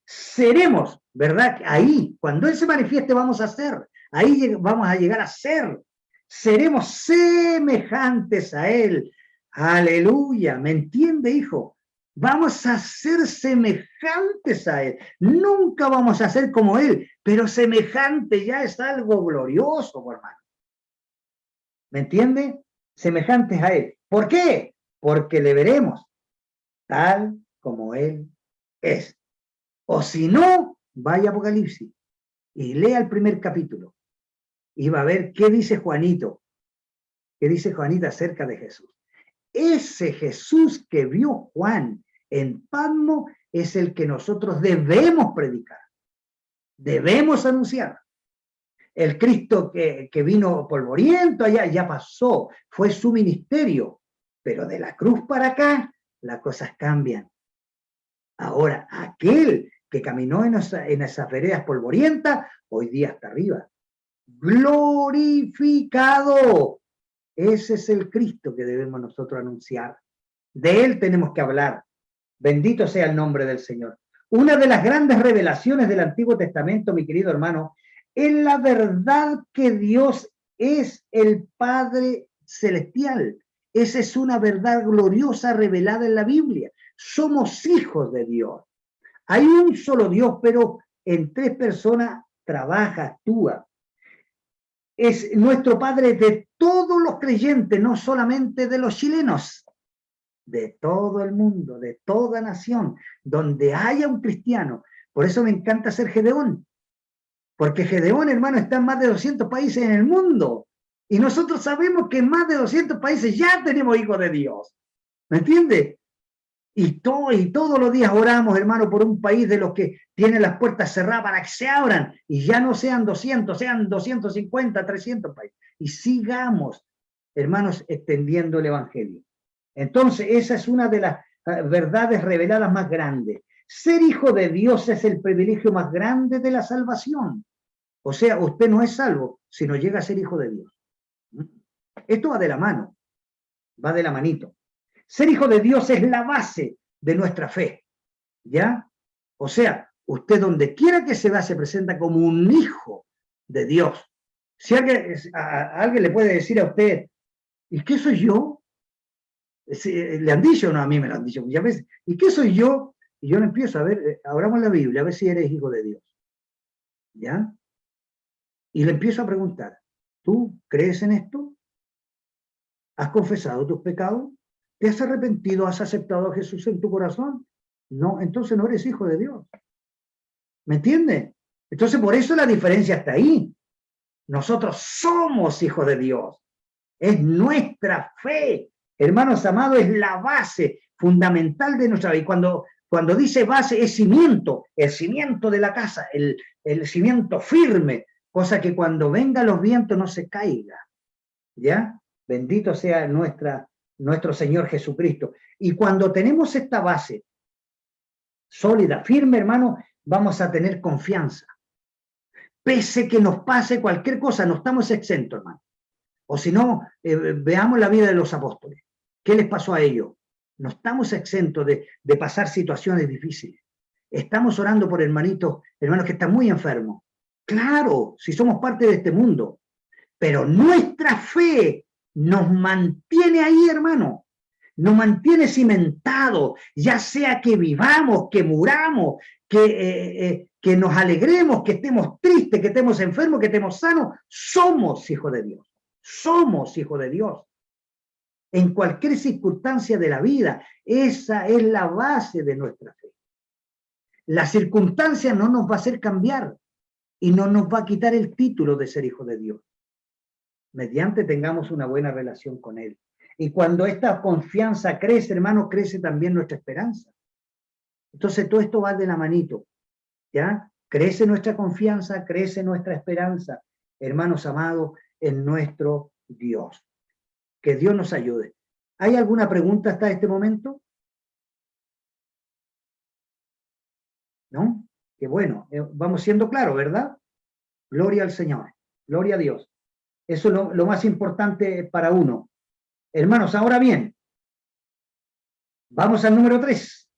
[SPEAKER 1] seremos, ¿verdad? Ahí, cuando Él se manifieste, vamos a ser. Ahí vamos a llegar a ser. Seremos semejantes a Él. Aleluya. ¿Me entiende, hijo? Vamos a ser semejantes a Él. Nunca vamos a ser como Él, pero semejante ya es algo glorioso, hermano. ¿Me entiende? Semejantes a Él. ¿Por qué? Porque le veremos tal como Él es. O si no, vaya a Apocalipsis y lea el primer capítulo y va a ver qué dice Juanito, qué dice Juanita acerca de Jesús. Ese Jesús que vio Juan en Patmos es el que nosotros debemos predicar, debemos anunciar. El Cristo que vino polvoriento allá ya pasó, fue su ministerio, pero de la cruz para acá las cosas cambian. Ahora, aquel que caminó en esas veredas polvorientas, hoy día está arriba, glorificado. Ese es el Cristo que debemos nosotros anunciar. De Él tenemos que hablar. Bendito sea el nombre del Señor. Una de las grandes revelaciones del Antiguo Testamento, mi querido hermano, es la verdad que Dios es el Padre Celestial. Esa es una verdad gloriosa revelada en la Biblia. Somos hijos de Dios. Hay un solo Dios, pero en tres personas trabaja, actúa. Es nuestro Padre de todos los creyentes, no solamente de los chilenos, de todo el mundo, de toda nación, donde haya un cristiano. Por eso me encanta ser Gedeón, porque Gedeón, hermano, está en más de 200 países en el mundo, y nosotros sabemos que en más de 200 países ya tenemos hijos de Dios, ¿me entiende? Y todos los días oramos, hermano, por un país de los que tienen las puertas cerradas para que se abran, y ya no sean 200, sean 250, 300 países, y sigamos, hermanos, extendiendo el Evangelio. Entonces, esa es una de las verdades reveladas más grandes. Ser hijo de Dios es el privilegio más grande de la salvación. O sea, usted no es salvo si no llega a ser hijo de Dios. Esto va de la mano, va de la manito. Ser hijo de Dios es la base de nuestra fe, ¿ya? O sea, usted donde quiera que se va se presenta como un hijo de Dios. Si alguien le puede decir a usted, ¿y qué soy yo? ¿Le han dicho o no? A mí me lo han dicho muchas veces. ¿Y qué soy yo? Y yo le empiezo a ver, abramos la Biblia, a ver si eres hijo de Dios. ¿Ya? Y le empiezo a preguntar, ¿tú crees en esto? ¿Has confesado tus pecados? ¿Te has arrepentido? ¿Has aceptado a Jesús en tu corazón? No, entonces no eres hijo de Dios. ¿Me entiendes? Entonces por eso la diferencia está ahí. Nosotros somos hijos de Dios. Es nuestra fe. Hermanos amados, es la base fundamental de nuestra vida. Y cuando dice base, es cimiento, el cimiento de la casa, el cimiento firme, cosa que cuando vengan los vientos no se caiga. ¿Ya? Bendito sea nuestro Señor Jesucristo. Y cuando tenemos esta base sólida, firme, hermano, vamos a tener confianza. Pese que nos pase cualquier cosa, no estamos exentos, hermano. O si no, veamos la vida de los apóstoles. ¿Qué les pasó a ellos? No estamos exentos de pasar situaciones difíciles. Estamos orando por hermanos que están muy enfermos. Claro, si somos parte de este mundo. Pero nuestra fe nos mantiene ahí, hermano. Nos mantiene cimentado, ya sea que vivamos, que muramos, que nos alegremos, que estemos tristes, que estemos enfermos, que estemos sanos. Somos hijos de Dios. Somos hijos de Dios. En cualquier circunstancia de la vida, esa es la base de nuestra fe. La circunstancia no nos va a hacer cambiar y no nos va a quitar el título de ser hijo de Dios. Mediante tengamos una buena relación con Él. Y cuando esta confianza crece, hermano, crece también nuestra esperanza. Entonces todo esto va de la manito, ¿ya? Crece nuestra confianza, crece nuestra esperanza, hermanos amados, en nuestro Dios. Que Dios nos ayude. ¿Hay alguna pregunta hasta este momento? ¿No? Qué bueno, vamos siendo claros, ¿verdad? Gloria al Señor, gloria a Dios. Eso es lo más importante para uno. Hermanos, ahora bien, vamos al número 3.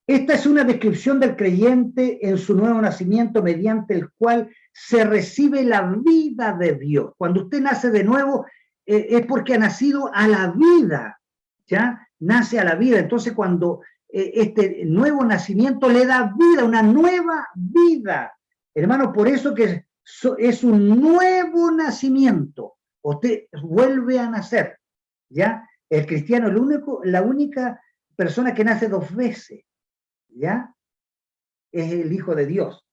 [SPEAKER 1] Esta es una descripción del creyente en su nuevo nacimiento mediante el cual se recibe la vida de Dios. Cuando usted nace de nuevo, es porque ha nacido a la vida, ¿ya? Nace a la vida. Entonces, cuando este nuevo nacimiento le da vida, una nueva vida. Hermano, por eso que es un nuevo nacimiento. Usted vuelve a nacer, ¿ya? El cristiano es la única persona que nace 2 veces, ¿ya? Es el Hijo de Dios.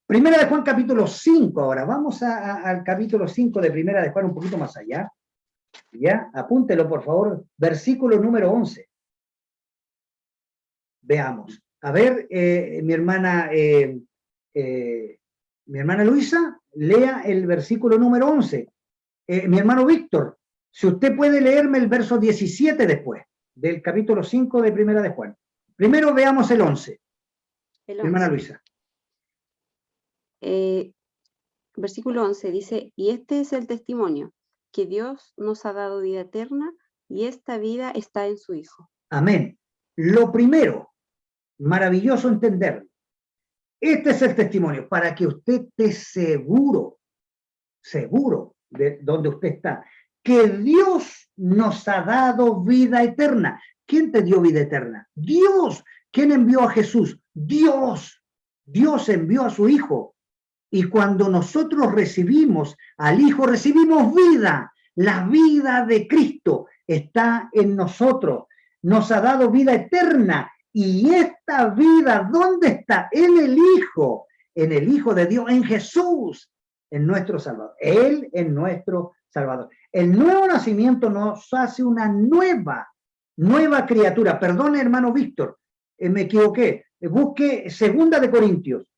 [SPEAKER 1] Primera de Juan capítulo 5 ahora. Vamos al capítulo 5 de Primera de Juan, un poquito más allá. ¿Ya? Apúntelo, por favor. Versículo número 11. Veamos. A ver, mi hermana Luisa, lea el versículo número 11. Mi hermano Víctor, si usted puede leerme el verso 17 después, del capítulo 5 de Primera de Juan. Primero veamos el 11.
[SPEAKER 4] El 11.
[SPEAKER 1] Mi hermana Luisa.
[SPEAKER 4] Versículo 11 dice, y este es el testimonio, que Dios nos ha dado vida eterna y esta vida está en su Hijo.
[SPEAKER 1] Amén. Lo primero, maravilloso entenderlo. Este es el testimonio para que usted esté seguro de donde usted está, que Dios nos ha dado vida eterna. ¿Quién te dio vida eterna? Dios. ¿Quién envió a Jesús? Dios. Dios envió a su Hijo. Y cuando nosotros recibimos al Hijo, recibimos vida. La vida de Cristo está en nosotros. Nos ha dado vida eterna. Y esta vida, ¿dónde está? En el Hijo de Dios, en Jesús, en nuestro Salvador. Él es nuestro Salvador. El nuevo nacimiento nos hace una nueva criatura. Perdone, hermano Víctor, me equivoqué. Busque 2 de Corintios.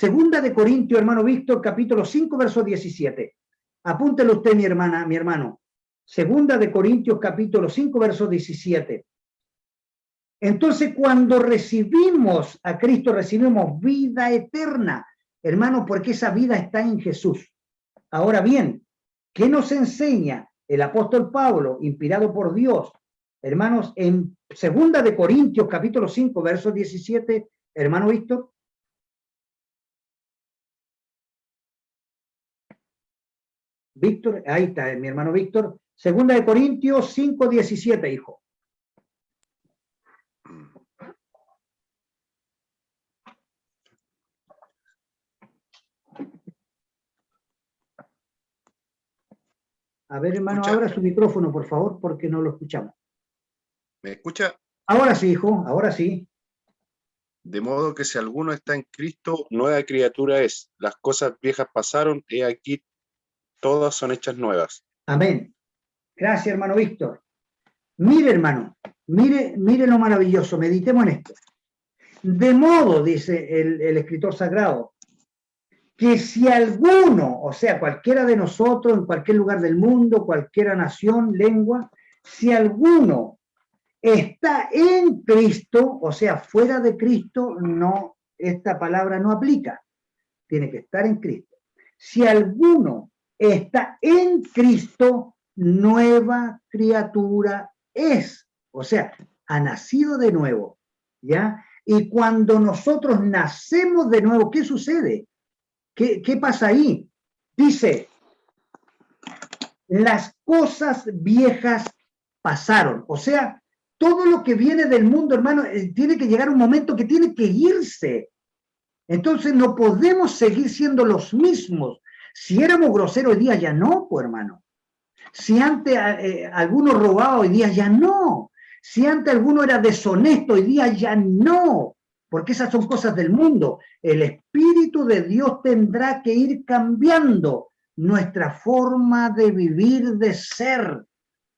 [SPEAKER 1] 2 de Corintios, hermano Víctor, capítulo 5, verso 17. Apúntelo usted, mi hermano. 2 de Corintios, capítulo 5, verso 17. Entonces, cuando recibimos a Cristo, recibimos vida eterna, hermano, porque esa vida está en Jesús. Ahora bien, ¿qué nos enseña el apóstol Pablo, inspirado por Dios? Hermanos, en 2 de Corintios, capítulo 5, verso 17, hermano Víctor. Víctor, ahí está, mi hermano Víctor. 2 de Corintios 5, 17, hijo. A ver, hermano, abra su micrófono, por favor, porque no lo escuchamos.
[SPEAKER 5] ¿Me escucha?
[SPEAKER 1] Ahora sí, hijo, ahora sí.
[SPEAKER 5] De modo que si alguno está en Cristo, nueva criatura es. Las cosas viejas pasaron, he aquí, todas son hechas nuevas.
[SPEAKER 1] Amén. Gracias, hermano Víctor. Mire, hermano, mire lo maravilloso, meditemos en esto. De modo, dice el escritor sagrado, que si alguno, o sea, cualquiera de nosotros, en cualquier lugar del mundo, cualquier nación, lengua, si alguno está en Cristo, o sea, fuera de Cristo, no, esta palabra no aplica. Tiene que estar en Cristo. Si alguno está en Cristo, nueva criatura es. O sea, ha nacido de nuevo, ¿ya? Y cuando nosotros nacemos de nuevo, ¿qué sucede? ¿Qué pasa ahí? Dice, las cosas viejas pasaron. O sea, todo lo que viene del mundo, hermano, tiene que llegar un momento que tiene que irse. Entonces no podemos seguir siendo los mismos. Si éramos groseros hoy día, ya no, pues, hermano. Si antes alguno robaba, hoy día ya no. Si antes alguno era deshonesto, hoy día ya no. Porque esas son cosas del mundo. El Espíritu de Dios tendrá que ir cambiando nuestra forma de vivir, de ser.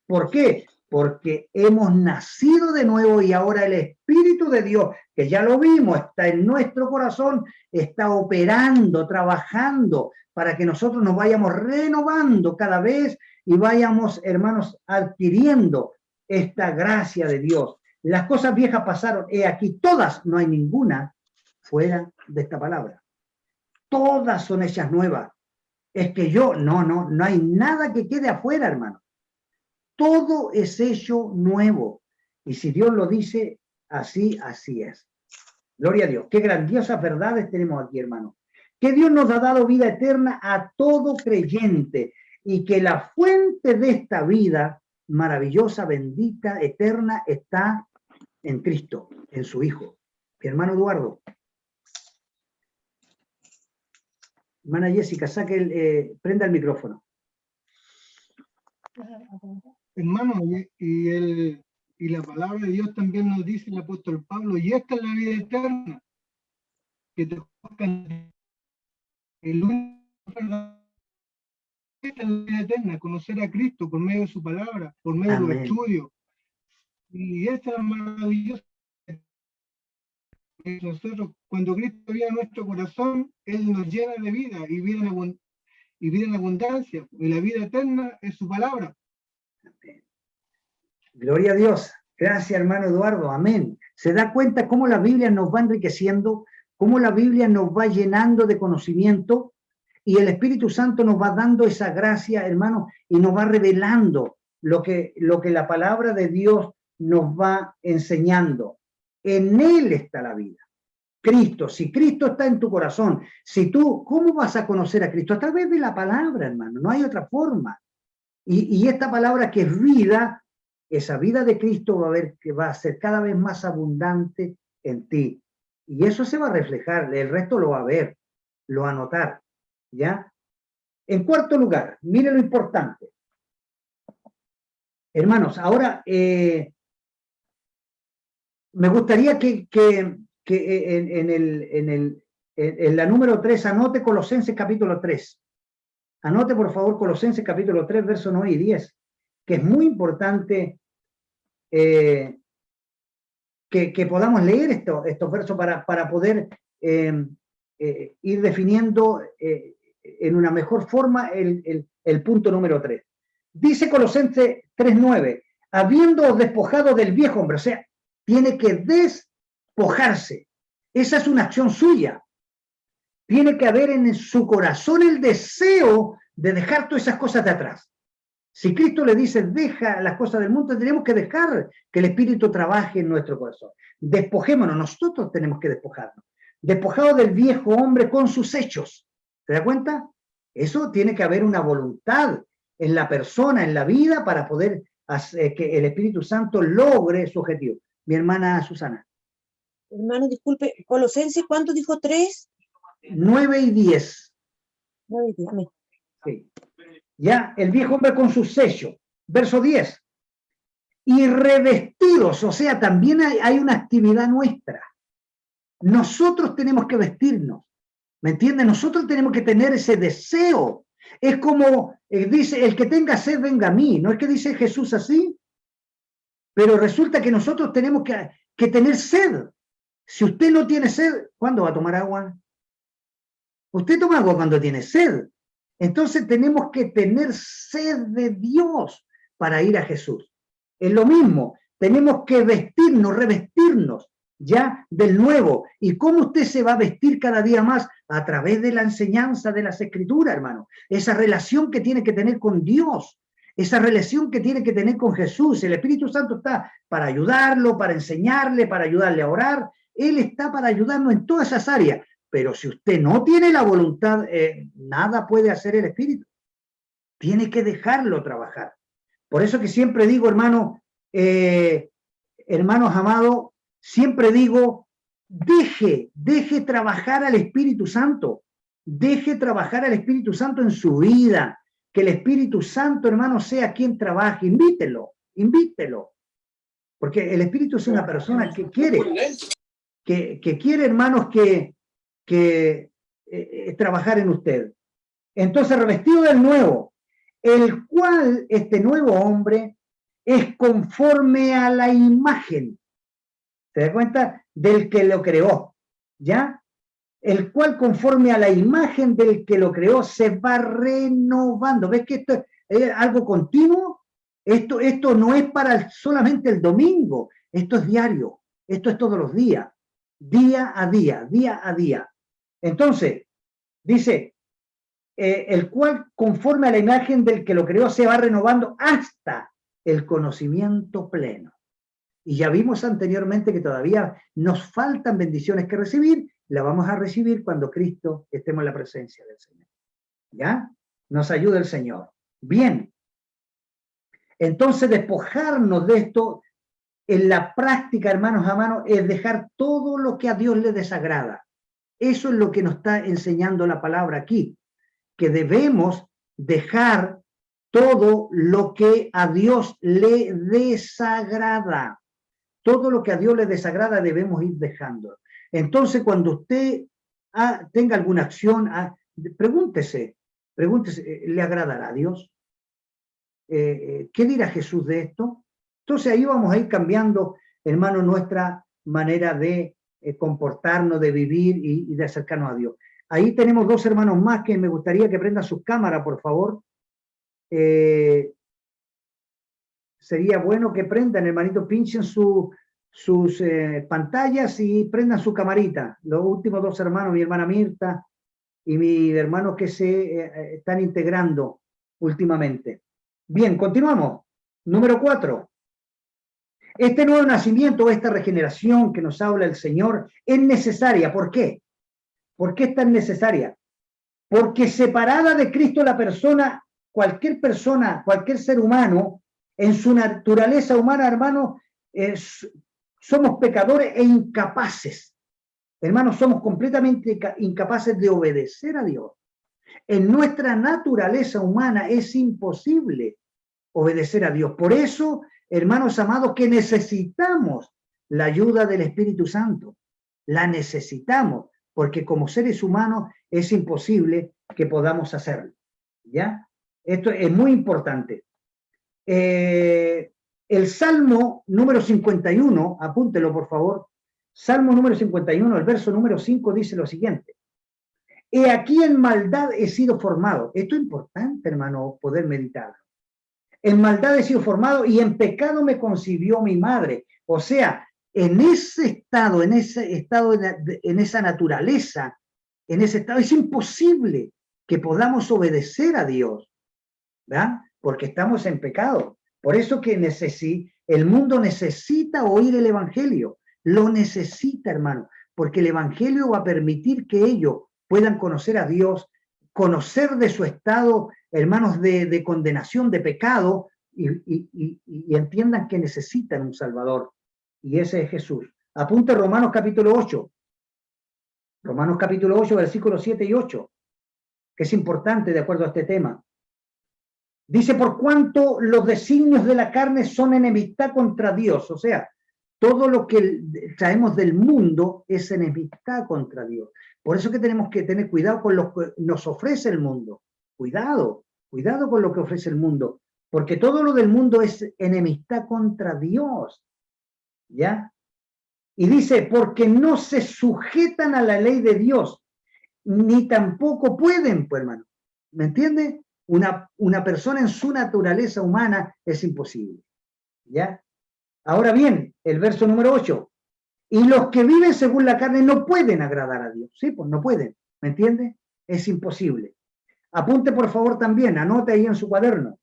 [SPEAKER 1] ¿Por qué? Porque hemos nacido de nuevo y ahora el Espíritu de Dios, que ya lo vimos, está en nuestro corazón, está operando, trabajando, para que nosotros nos vayamos renovando cada vez y vayamos, hermanos, adquiriendo esta gracia de Dios. Las cosas viejas pasaron, he aquí, todas, no hay ninguna fuera de esta palabra. Todas son hechas nuevas. Es que no hay nada que quede afuera, hermano. Todo es hecho nuevo. Y si Dios lo dice, así es. Gloria a Dios. Qué grandiosas verdades tenemos aquí, hermano. Que Dios nos ha dado vida eterna a todo creyente y que la fuente de esta vida maravillosa, bendita, eterna, está en Cristo, en su Hijo. Mi hermano Eduardo. Hermana Jessica, prenda el micrófono.
[SPEAKER 6] Hermano, y la palabra de Dios también nos dice el apóstol Pablo, y esta es la vida eterna, que te conozcan el único verdadero. Esta es la vida eterna, conocer a Cristo por medio de su palabra, por medio de los estudios. Y esta es maravillosa. Nosotros, cuando Cristo viene a nuestro corazón, Él nos llena de vida y vida en abundancia. Y la vida eterna es su palabra.
[SPEAKER 1] Gloria a Dios. Gracias, hermano Eduardo. Amén. ¿Se da cuenta cómo la Biblia nos va enriqueciendo, cómo la Biblia nos va llenando de conocimiento? y el Espíritu Santo nos va dando esa gracia, hermano, y nos va revelando lo que la palabra de Dios nos va enseñando. En Él está la vida. Cristo, si Cristo está en tu corazón, si tú, ¿cómo vas a conocer a Cristo? A través de la palabra, hermano, no hay otra forma. Y esta palabra que es vida, esa vida de Cristo va a ser cada vez más abundante en ti. Y eso se va a reflejar, el resto lo va a ver, lo va a notar, ¿ya? En cuarto lugar, mire lo importante. Hermanos, ahora me gustaría que en la número 3 anote Colosenses capítulo 3. Anote por favor Colosenses capítulo 3, versos 9 y 10, que es muy importante que podamos leer estos versos para poder ir definiendo en una mejor forma el punto número 3. Dice Colosenses 3:9, habiendo despojado del viejo hombre, o sea, tiene que despojarse. Esa es una acción suya. Tiene que haber en su corazón el deseo de dejar todas esas cosas de atrás. Si Cristo le dice, deja las cosas del mundo, tenemos que dejar que el Espíritu trabaje en nuestro corazón. Despojémonos, nosotros tenemos que despojarnos. Despojado del viejo hombre con sus hechos. ¿Se da cuenta? Eso tiene que haber una voluntad en la persona, en la vida, para poder hacer que el Espíritu Santo logre su objetivo. Mi hermana Susana.
[SPEAKER 2] Hermano, disculpe, Colosenses, ¿cuánto dijo? 3.
[SPEAKER 1] 9 y 10.
[SPEAKER 2] 9 y 10, amén.
[SPEAKER 1] Sí. Ya, el viejo hombre con su sello. Verso 10. Y revestidos, o sea, también hay una actividad nuestra. Nosotros tenemos que vestirnos. ¿Me entienden? Nosotros tenemos que tener ese deseo. Es como dice, el que tenga sed, venga a mí. ¿No es que dice Jesús así? Pero resulta que nosotros tenemos que tener sed. Si usted no tiene sed, ¿cuándo va a tomar agua? Usted toma agua cuando tiene sed. Entonces tenemos que tener sed de Dios para ir a Jesús. Es lo mismo, tenemos que vestirnos, revestirnos ya del nuevo. ¿Y cómo usted se va a vestir cada día más? A través de la enseñanza de las Escrituras, hermano. Esa relación que tiene que tener con Dios, esa relación que tiene que tener con Jesús. El Espíritu Santo está para ayudarlo, para enseñarle, para ayudarle a orar. Él está para ayudarnos en todas esas áreas. Pero si usted no tiene la voluntad, nada puede hacer el Espíritu. Tiene que dejarlo trabajar. Por eso que siempre digo, hermanos amados, siempre digo, deje trabajar al Espíritu Santo. Deje trabajar al Espíritu Santo en su vida. Que el Espíritu Santo, hermano, sea quien trabaje. Invítelo. Porque el Espíritu es una persona que quiere, hermanos, que trabajar en usted. Entonces, revestido del nuevo, el cual este nuevo hombre es conforme a la imagen, ¿se da cuenta? Del que lo creó, ¿ya? El cual conforme a la imagen del que lo creó se va renovando. ¿Ves que esto es algo continuo? Esto no es para solamente el domingo, esto es diario, esto es todos los días, día a día. Entonces, dice, el cual conforme a la imagen del que lo creó se va renovando hasta el conocimiento pleno. Y ya vimos anteriormente que todavía nos faltan bendiciones que recibir, las vamos a recibir cuando Cristo estemos en la presencia del Señor. ¿Ya? Nos ayuda el Señor. Bien. Entonces, despojarnos de esto en la práctica, hermanos amados, es dejar todo lo que a Dios le desagrada. Eso es lo que nos está enseñando la palabra aquí, que debemos dejar todo lo que a Dios le desagrada. Todo lo que a Dios le desagrada debemos ir dejando. Entonces, cuando usted tenga alguna acción, pregúntese, ¿le agradará a Dios? ¿Qué dirá Jesús de esto? Entonces ahí vamos a ir cambiando, hermano, nuestra manera de comportarnos, de vivir y de acercarnos a Dios. Ahí tenemos dos hermanos más que me gustaría que prendan sus cámaras, por favor. Sería bueno que prendan, hermanito, pinchen sus pantallas y prendan su camarita. Los últimos dos hermanos, mi hermana Mirta y mis hermanos que se están integrando últimamente. Bien, continuamos. Número 4. Este nuevo nacimiento, esta regeneración que nos habla el Señor, es necesaria. ¿Por qué? ¿Por qué es tan necesaria? Porque separada de Cristo la persona, cualquier ser humano, en su naturaleza humana, hermano, somos pecadores e incapaces. Hermanos, somos completamente incapaces de obedecer a Dios. En nuestra naturaleza humana es imposible obedecer a Dios. Por eso, hermanos amados, que necesitamos la ayuda del Espíritu Santo. La necesitamos, porque como seres humanos es imposible que podamos hacerlo. ¿Ya? Esto es muy importante. El Salmo número 51, apúntelo por favor. Salmo número 51, el verso número 5 dice lo siguiente. He aquí en maldad he sido formado. Esto es importante, hermano, poder meditarlo. En maldad he sido formado y en pecado me concibió mi madre. O sea, en ese estado, en esa naturaleza, en ese estado, es imposible que podamos obedecer a Dios, ¿verdad? Porque estamos en pecado. Por eso que el mundo necesita oír el Evangelio. Lo necesita, hermano, porque el Evangelio va a permitir que ellos puedan conocer a Dios, conocer de su estado, hermanos, de condenación, de pecado, y entiendan que necesitan un Salvador. Y ese es Jesús. Apunte Romanos capítulo 8. Romanos capítulo 8, versículos 7 y 8, que es importante de acuerdo a este tema. Dice, por cuanto los designios de la carne son enemistad contra Dios. O sea, todo lo que traemos del mundo es enemistad contra Dios. Por eso que tenemos que tener cuidado con lo que nos ofrece el mundo. Cuidado con lo que ofrece el mundo. Porque todo lo del mundo es enemistad contra Dios. ¿Ya? Y dice, porque no se sujetan a la ley de Dios, ni tampoco pueden, pues hermano. ¿Me entiende? Una persona en su naturaleza humana es imposible. ¿Ya? Ahora bien, el verso número 8. Y los que viven según la carne no pueden agradar a Dios. Sí, pues no pueden. ¿Me entiende? Es imposible. Apunte por favor también, anote ahí en su cuaderno.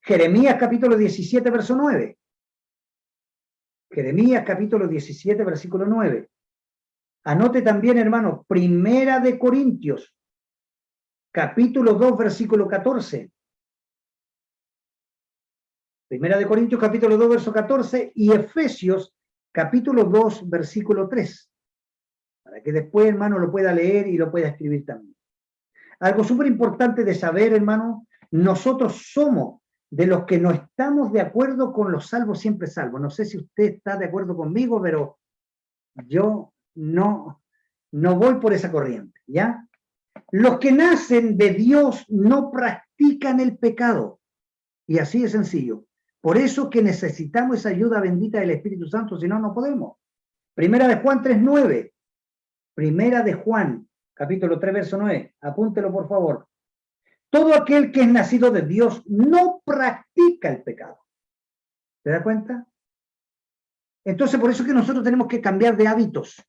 [SPEAKER 1] Jeremías capítulo 17, verso 9. Jeremías capítulo 17, versículo 9. Anote también, hermano, Primera de Corintios, capítulo 2, versículo 14. Primera de Corintios, capítulo 2, verso 14, y Efesios, capítulo 2, versículo 3. Para que después, hermano, lo pueda leer y lo pueda escribir también. Algo súper importante de saber, hermano, nosotros somos de los que no estamos de acuerdo con los salvos siempre salvos. No sé si usted está de acuerdo conmigo, pero yo no voy por esa corriente, ¿ya? Los que nacen de Dios no practican el pecado. Y así de sencillo. Por eso que necesitamos esa ayuda bendita del Espíritu Santo, si no, no podemos. Primera de Juan 3:9. Primera de Juan, capítulo 3, verso 9. Apúntelo, por favor. Todo aquel que es nacido de Dios no practica el pecado. ¿Se da cuenta? Entonces, por eso que nosotros tenemos que cambiar de hábitos.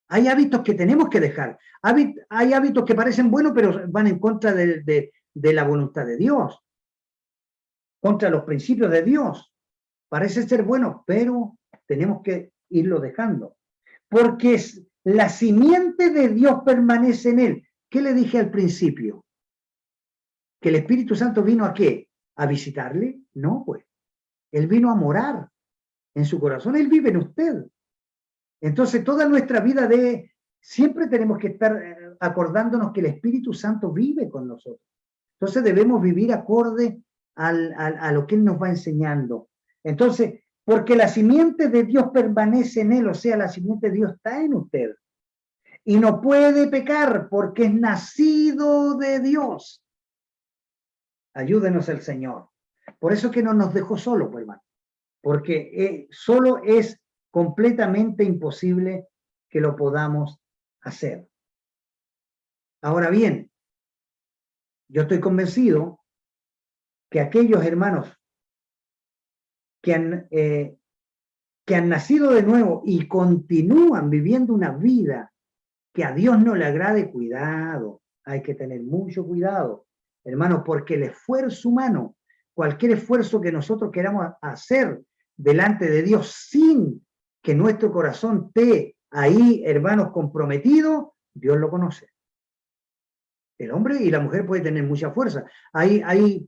[SPEAKER 1] Hay hábitos que tenemos que dejar. Hay hábitos que parecen buenos, pero van en contra de la voluntad de Dios. Contra los principios de Dios. Parece ser bueno, pero tenemos que irlo dejando. Porque la simiente de Dios permanece en él. ¿Qué le dije al principio? ¿Que el Espíritu Santo vino a qué? ¿A visitarle? No, pues. Él vino a morar en su corazón. Él vive en usted. Entonces, toda nuestra vida siempre tenemos que estar acordándonos que el Espíritu Santo vive con nosotros. Entonces, debemos vivir acorde a lo que Él nos va enseñando. Entonces, porque la simiente de Dios permanece en Él, o sea, la simiente de Dios está en usted. Y no puede pecar porque es nacido de Dios. Ayúdenos el Señor. Por eso que no nos dejó solo, pues, hermano. Porque solo es completamente imposible que lo podamos hacer. Ahora bien, yo estoy convencido que aquellos hermanos que han nacido de nuevo y continúan viviendo una vida que a Dios no le agrade, cuidado, Hay que tener mucho cuidado, hermano, porque el esfuerzo humano, cualquier esfuerzo que nosotros queramos hacer delante de Dios sin que nuestro corazón esté ahí, hermanos, comprometido, Dios lo conoce. El hombre y la mujer puede tener mucha fuerza. Hay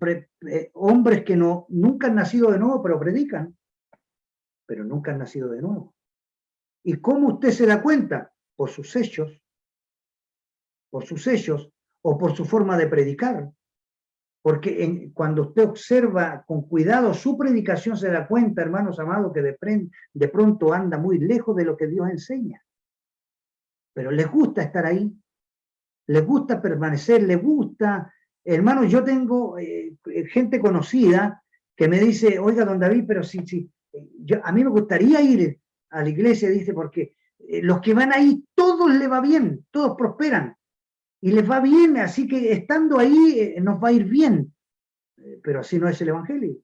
[SPEAKER 1] hombres que nunca han nacido de nuevo, pero predican, pero nunca han nacido de nuevo. ¿Y cómo usted se da cuenta? Por sus hechos o por su forma de predicar. Porque cuando usted observa con cuidado su predicación, se da cuenta, hermanos amados, que de pronto anda muy lejos de lo que Dios enseña. Pero les gusta estar ahí, les gusta permanecer, les gusta. Hermanos, yo tengo gente conocida que me dice, oiga, don David, pero sí, a mí me gustaría ir a la iglesia, dice, porque los que van ahí, todos les va bien, todos prosperan. Y les va bien, así que estando ahí nos va a ir bien. Pero así no es el evangelio.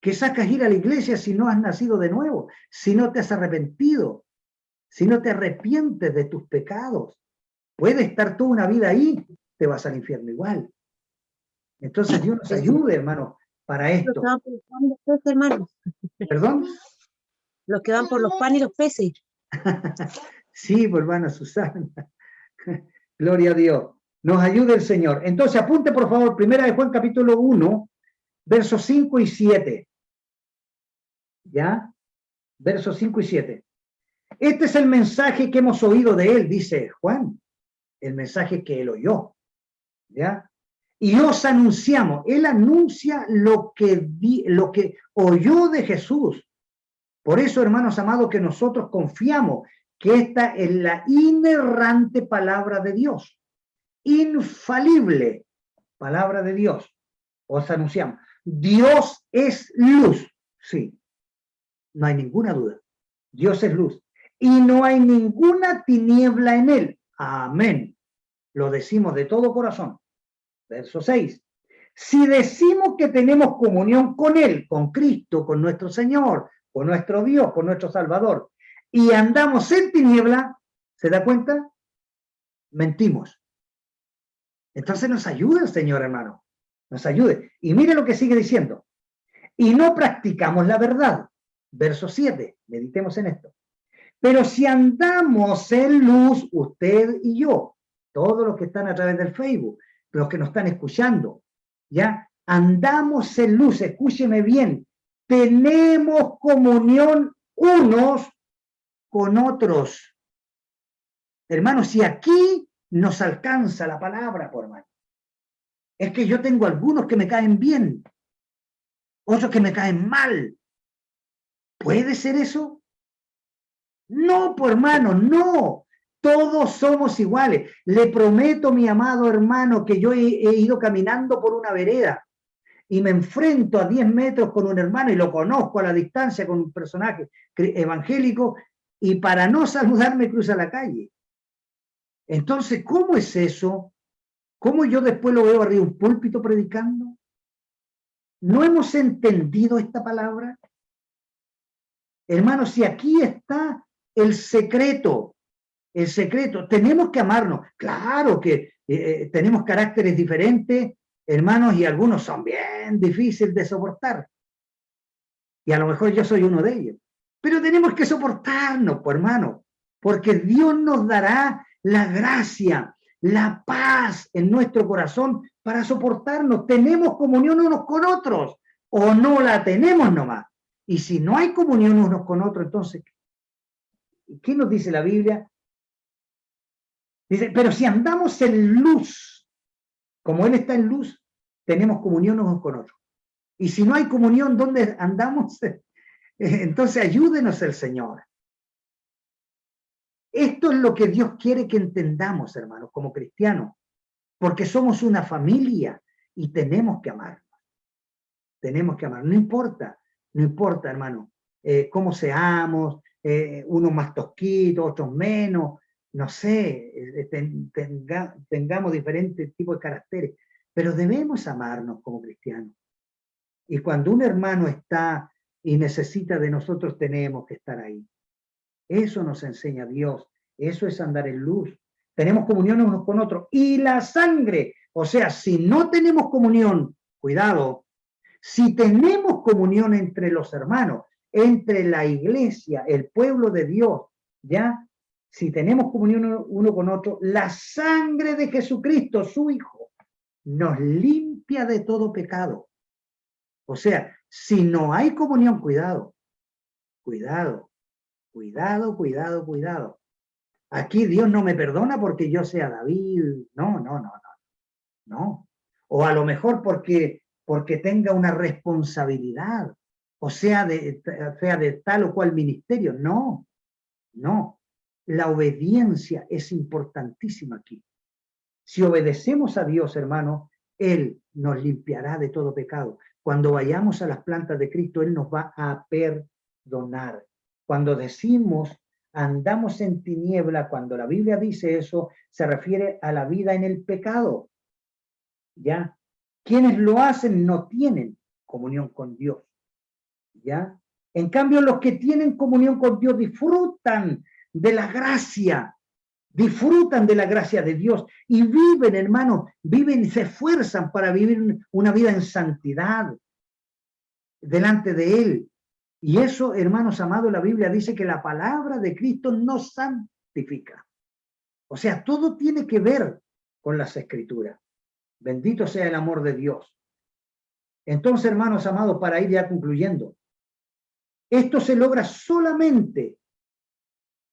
[SPEAKER 1] ¿Qué sacas ir a la iglesia si no has nacido de nuevo? Si no te has arrepentido, si no te arrepientes de tus pecados. Puede estar toda una vida ahí, te vas al infierno igual. Entonces Dios nos ayude, hermano, para esto.
[SPEAKER 2] Los que van por los panes y los peces, hermano.
[SPEAKER 1] ¿Perdón?
[SPEAKER 2] Los que van por los panes y los peces.
[SPEAKER 1] Sí, pues, hermana Susana. Gloria a Dios. Nos ayude el Señor. Entonces, apunte, por favor, 1 Juan capítulo 1, versos 5 y 7. ¿Ya? Versos 5 y 7. Este es el mensaje que hemos oído de él, dice Juan. El mensaje que él oyó. ¿Ya? Y os anunciamos. Él anuncia lo que oyó de Jesús. Por eso, hermanos amados, que nosotros confiamos que esta es la inerrante palabra de Dios. Infalible palabra de Dios. Os anunciamos. Dios es luz. Sí. No hay ninguna duda. Dios es luz. Y no hay ninguna tiniebla en él. Amén. Lo decimos de todo corazón. Verso 6. Si decimos que tenemos comunión con él, con Cristo, con nuestro Señor, con nuestro Dios, con nuestro Salvador, y andamos en tiniebla, ¿se da cuenta? Mentimos. Entonces nos ayude el Señor, hermano. Nos ayude. Y mire lo que sigue diciendo. Y no practicamos la verdad. Verso 7. Meditemos en esto. Pero si andamos en luz, usted y yo, todos los que están a través del Facebook, los que nos están escuchando, ¿ya? Andamos en luz, escúcheme bien. Tenemos comunión unos con otros. Hermanos, si aquí nos alcanza la palabra, por hermano. Es que yo tengo algunos que me caen bien, otros que me caen mal. ¿Puede ser eso? No, por hermano, no. Todos somos iguales. Le prometo, mi amado hermano, que yo he ido caminando por una vereda y me enfrento a 10 metros con un hermano y lo conozco a la distancia con un personaje evangélico y para no saludarme cruza la calle. Entonces, ¿cómo es eso? ¿Cómo yo después lo veo arriba de un púlpito predicando? ¿No hemos entendido esta palabra? Hermanos, si aquí está el secreto, tenemos que amarnos. Claro que tenemos caracteres diferentes, hermanos, y algunos son bien difíciles de soportar. Y a lo mejor yo soy uno de ellos. Pero tenemos que soportarnos, pues, hermano, porque Dios nos dará la gracia, la paz en nuestro corazón para soportarnos. Tenemos comunión unos con otros o no la tenemos nomás. Y si no hay comunión unos con otros, entonces, ¿qué nos dice la Biblia? Dice, pero si andamos en luz, como Él está en luz, tenemos comunión unos con otros. Y si no hay comunión, ¿dónde andamos? Entonces ayúdenos el Señor. Esto es lo que Dios quiere que entendamos, hermanos, como cristianos, porque somos una familia y tenemos que amarnos. Tenemos que amar. No importa, hermano, cómo seamos, unos más tosquitos, otros menos, no sé, tengamos diferentes tipos de caracteres, pero debemos amarnos como cristianos. Y cuando un hermano está y necesita de nosotros, tenemos que estar ahí. Eso nos enseña Dios. Eso es andar en luz. tenemos comunión unos con otros. Y la sangre, o sea, si no tenemos comunión, cuidado, si tenemos comunión entre los hermanos, entre la iglesia, el pueblo de Dios, ¿ya? Si tenemos comunión uno con otro, la sangre de Jesucristo, su Hijo, nos limpia de todo pecado. O sea, si no hay comunión, cuidado, cuidado, cuidado, cuidado, cuidado. Aquí Dios no me perdona porque yo sea David. No, no, no, no. No. O a lo mejor porque tenga una responsabilidad, o sea de tal o cual ministerio. No, no. La obediencia es importantísima aquí. Si obedecemos a Dios, hermano, Él nos limpiará de todo pecado. Cuando vayamos a las plantas de Cristo, Él nos va a perdonar. Cuando decimos andamos en tiniebla, cuando la Biblia dice eso, se refiere a la vida en el pecado. ¿Ya? Quienes lo hacen no tienen comunión con Dios. ¿Ya? En cambio, los que tienen comunión con Dios disfrutan de la gracia, disfrutan de la gracia de Dios y viven, hermanos, viven y se esfuerzan para vivir una vida en santidad delante de Él. Y eso, hermanos amados, la Biblia dice que la palabra de Cristo nos santifica. O sea, todo tiene que ver con las Escrituras. Bendito sea el amor de Dios. Entonces, hermanos amados, para ir ya concluyendo, esto se logra solamente,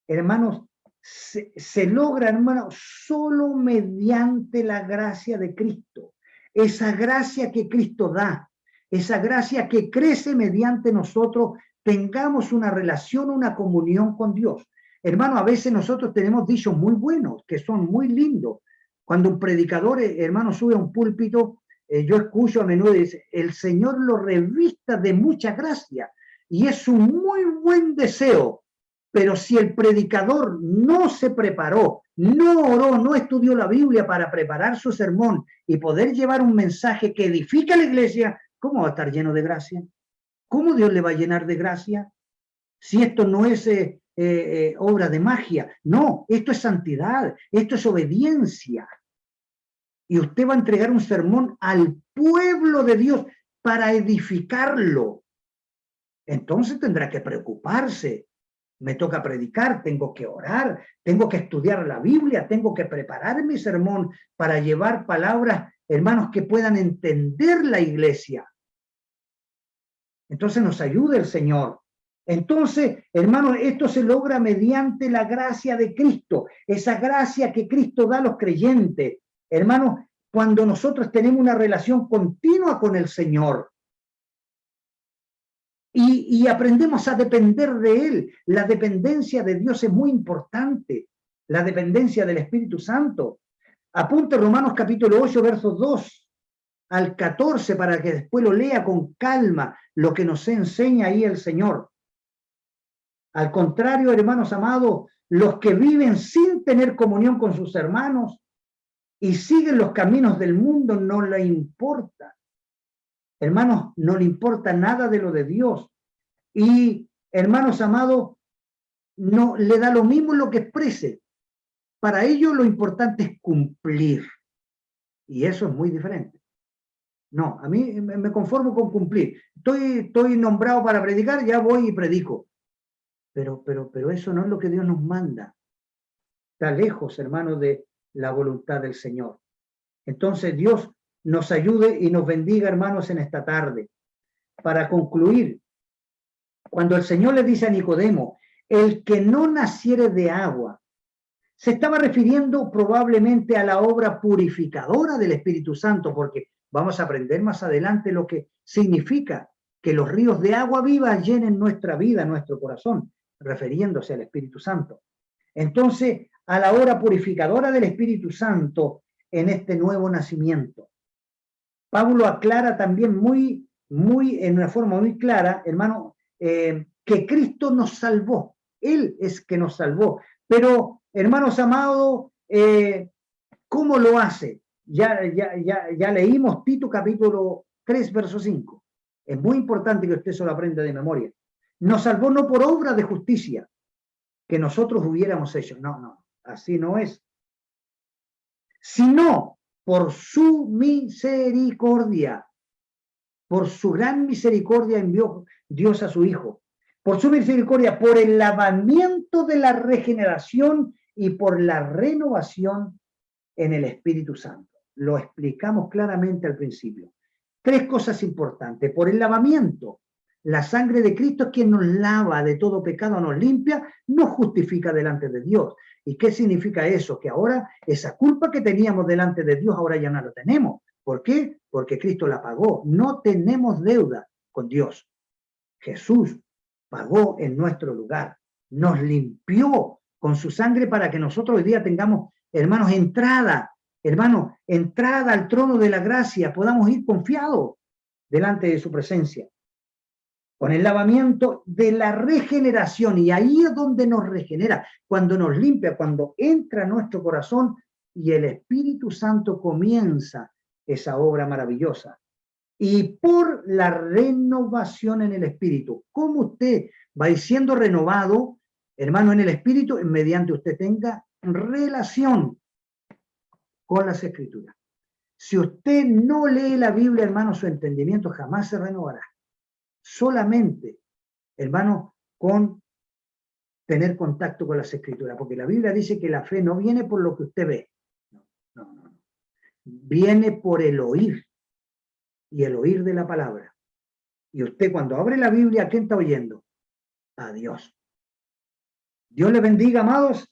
[SPEAKER 1] hermanos, se logra, hermanos, solo mediante la gracia de Cristo. Esa gracia que Cristo da, esa gracia que crece mediante nosotros, tengamos una relación, una comunión con Dios. Hermano, a veces nosotros tenemos dichos muy buenos, que son muy lindos. Cuando un predicador, hermano, sube a un púlpito, yo escucho a menudo y dice, el Señor lo revista de mucha gracia. Y es un muy buen deseo. Pero si el predicador no se preparó, no oró, no estudió la Biblia para preparar su sermón y poder llevar un mensaje que edifica a la iglesia, ¿cómo va a estar lleno de gracia? ¿Cómo Dios le va a llenar de gracia? Si esto no es obra de magia. No, esto es santidad, esto es obediencia. Y usted va a entregar un sermón al pueblo de Dios para edificarlo. Entonces tendrá que preocuparse. Me toca predicar, tengo que orar, tengo que estudiar la Biblia, tengo que preparar mi sermón para llevar palabras, hermanos, que puedan entender la iglesia. Entonces nos ayude el Señor. Entonces, hermanos, esto se logra mediante la gracia de Cristo, esa gracia que Cristo da a los creyentes. Hermanos, cuando nosotros tenemos una relación continua con el Señor, y aprendemos a depender de Él. La dependencia de Dios es muy importante. La dependencia del Espíritu Santo. Apunte Romanos capítulo 8, versos 2 al 14, para que después lo lea con calma, lo que nos enseña ahí el Señor. Al contrario, hermanos amados, los que viven sin tener comunión con sus hermanos y siguen los caminos del mundo no le importa. Hermanos, no le importa nada de lo de Dios. Y, hermanos amados, no le da lo mismo lo que exprese. Para ellos lo importante es cumplir. Y eso es muy diferente. No, a mí me conformo con cumplir. Estoy nombrado para predicar, ya voy y predico. Pero eso no es lo que Dios nos manda. Está lejos, hermanos, de la voluntad del Señor. Entonces, Dios nos ayude y nos bendiga, hermanos, en esta tarde. Para concluir, cuando el Señor le dice a Nicodemo, el que no naciere de agua, se estaba refiriendo probablemente a la obra purificadora del Espíritu Santo, porque vamos a aprender más adelante lo que significa que los ríos de agua viva llenen nuestra vida, nuestro corazón, refiriéndose al Espíritu Santo. Entonces, a la obra purificadora del Espíritu Santo en este nuevo nacimiento. Pablo aclara también en una forma muy clara, hermano, que Cristo nos salvó. Él es que nos salvó. Pero, hermanos amados, ¿cómo lo hace? Ya leímos Tito capítulo 3, verso 5. Es muy importante que usted se lo aprenda de memoria. Nos salvó no por obra de justicia que nosotros hubiéramos hecho. No, así no es. sino por su misericordia. Por su gran misericordia envió Dios a su Hijo. Por su misericordia, por el lavamiento de la regeneración y por la renovación en el Espíritu Santo. Lo explicamos claramente al principio. Tres cosas importantes. Por el lavamiento. La sangre de Cristo es quien nos lava de todo pecado, nos limpia, nos justifica delante de Dios. ¿Y qué significa eso? Que ahora esa culpa que teníamos delante de Dios, ahora ya no la tenemos. ¿Por qué? Porque Cristo la pagó. No tenemos deuda con Dios. Jesús pagó en nuestro lugar. Nos limpió con su sangre para que nosotros hoy día tengamos, hermanos, entrada al trono de la gracia, podamos ir confiados delante de su presencia. Con el lavamiento de la regeneración, y ahí es donde nos regenera, cuando nos limpia, cuando entra a nuestro corazón y el Espíritu Santo comienza esa obra maravillosa. Y por la renovación en el Espíritu. ¿Cómo usted va a ir siendo renovado, hermano, en el Espíritu? Mediante usted tenga relación con las Escrituras. Si usted no lee la Biblia, hermano, su entendimiento jamás se renovará. Solamente, hermano, con tener contacto con las Escrituras, porque la Biblia dice que la fe no viene por lo que usted ve, no. Viene por el oír, y el oír de la palabra. Y usted cuando abre la Biblia, ¿a quién está oyendo? A Dios. Dios le bendiga, amados.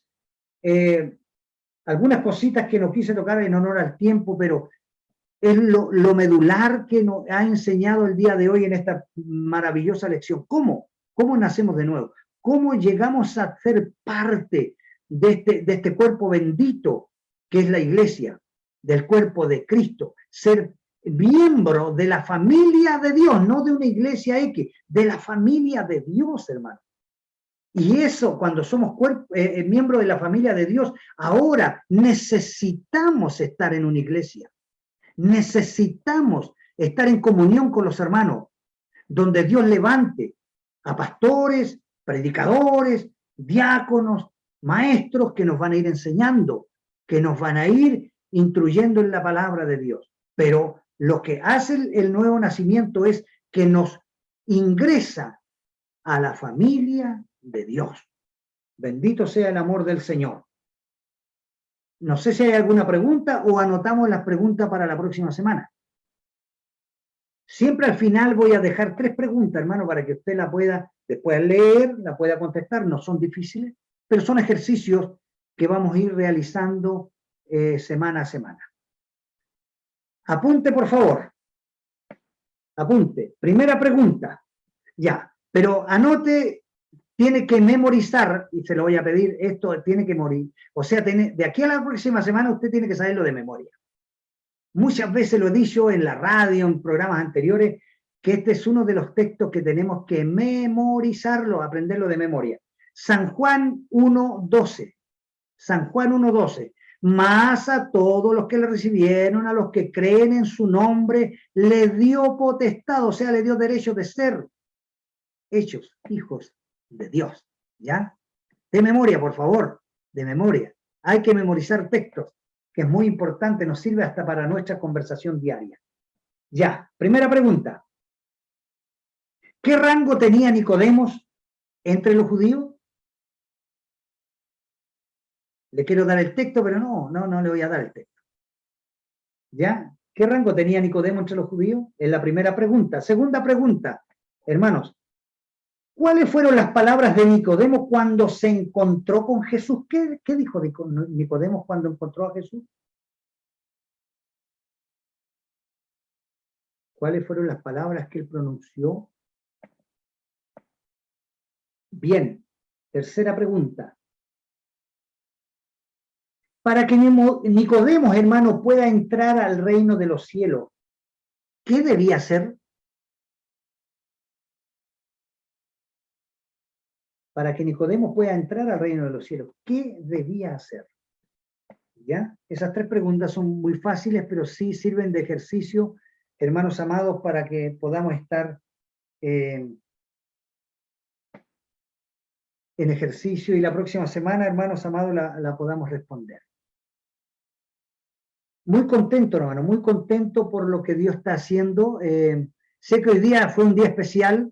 [SPEAKER 1] Algunas cositas que no quise tocar en honor al tiempo, pero es lo medular que nos ha enseñado el día de hoy en esta maravillosa lección. ¿Cómo nacemos de nuevo? ¿Cómo llegamos a ser parte de este cuerpo bendito que es la iglesia, del cuerpo de Cristo? Ser miembro de la familia de Dios, no de una iglesia X, de la familia de Dios, hermano. Y eso, cuando somos miembros de la familia de Dios, ahora necesitamos estar en una iglesia. Necesitamos estar en comunión con los hermanos, donde Dios levante a pastores, predicadores, diáconos, maestros que nos van a ir enseñando, que nos van a ir instruyendo en la palabra de Dios. Pero lo que hace el nuevo nacimiento es que nos ingresa a la familia de Dios. Bendito sea el amor del Señor. No sé si hay alguna pregunta o anotamos las preguntas para la próxima semana. Siempre al final voy a dejar 3 preguntas, hermano, para que usted la pueda después leer, la pueda contestar. No son difíciles, pero son ejercicios que vamos a ir realizando semana a semana. Apunte, por favor. Apunte. Primera pregunta. Ya, pero anote, tiene que memorizar, y se lo voy a pedir, esto tiene que morir. O sea, de aquí a la próxima semana usted tiene que saberlo de memoria. Muchas veces lo he dicho en la radio, en programas anteriores, que este es uno de los textos que tenemos que memorizarlo, aprenderlo de memoria. San Juan 1:12. San Juan 1:12. Mas a todos los que le recibieron, a los que creen en su nombre, le dio potestad, o sea, le dio derecho de ser hechos hijos de Dios. ¿Ya? De memoria, por favor, de memoria. Hay que memorizar textos, que es muy importante, nos sirve hasta para nuestra conversación diaria. Ya, primera pregunta. ¿Qué rango tenía Nicodemos entre los judíos? Le quiero dar el texto, pero no le voy a dar el texto. ¿Ya? ¿Qué rango tenía Nicodemo entre los judíos? Es la primera pregunta. Segunda pregunta, hermanos. ¿Cuáles fueron las palabras de Nicodemo cuando se encontró con Jesús? ¿Qué dijo Nicodemo cuando encontró a Jesús? ¿Cuáles fueron las palabras que él pronunció? Bien, tercera pregunta. Para que Nicodemo, hermano, pueda entrar al reino de los cielos, ¿qué debía hacer? Para que Nicodemo pueda entrar al reino de los cielos, ¿qué debía hacer? ¿Ya? Esas 3 preguntas son muy fáciles, pero sí sirven de ejercicio, hermanos amados, para que podamos estar en ejercicio y la próxima semana, hermanos amados, la podamos responder. Muy contento, hermano, muy contento por lo que Dios está haciendo. Sé que hoy día fue un día especial.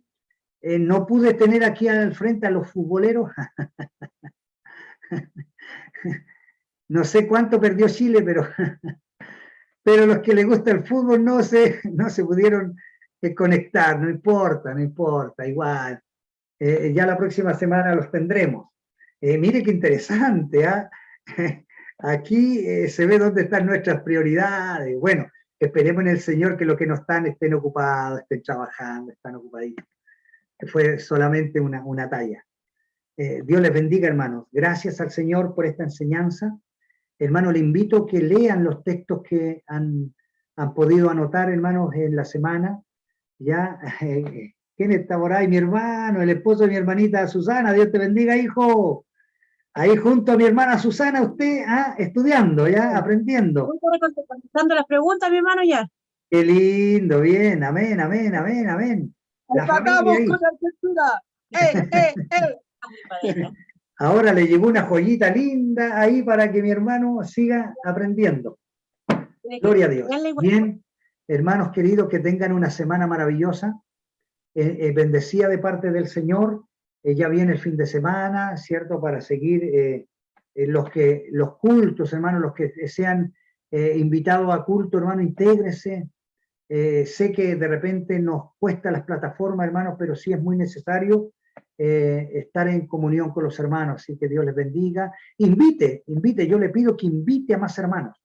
[SPEAKER 1] No pude tener aquí al frente a los futboleros. No sé cuánto perdió Chile, pero los que les gusta el fútbol no se pudieron conectar. No importa, no importa, igual. Ya la próxima semana los tendremos. Mire qué interesante, ¿ah? Aquí se ve dónde están nuestras prioridades. Bueno, esperemos en el Señor que los que no estén ocupados, estén trabajando, están ocupaditos. Fue solamente una talla. Dios les bendiga, hermanos. Gracias al Señor por esta enseñanza. Hermano, le invito a que lean los textos que han podido anotar, hermanos, en la semana. Ya, ¿quién está por ahí? Mi hermano, el esposo de mi hermanita Susana. Dios te bendiga, hijo. Ahí junto a mi hermana Susana, usted, estudiando, ya, aprendiendo.
[SPEAKER 2] Contestando las preguntas, mi hermano, ya.
[SPEAKER 1] Qué lindo, bien, amén, amén, amén, amén. La familia ahí.
[SPEAKER 2] Con la
[SPEAKER 1] Ahora le llegó una joyita linda ahí para que mi hermano siga aprendiendo. Gloria a Dios. Bien, hermanos queridos, que tengan una semana maravillosa, bendecida de parte del Señor. Ya viene el fin de semana, ¿cierto? Para seguir los cultos, hermanos, los que sean invitados a culto, hermano, intégrese. Sé que de repente nos cuesta las plataformas, hermanos, pero sí es muy necesario estar en comunión con los hermanos, así que Dios les bendiga. Invite, yo le pido que invite a más hermanos.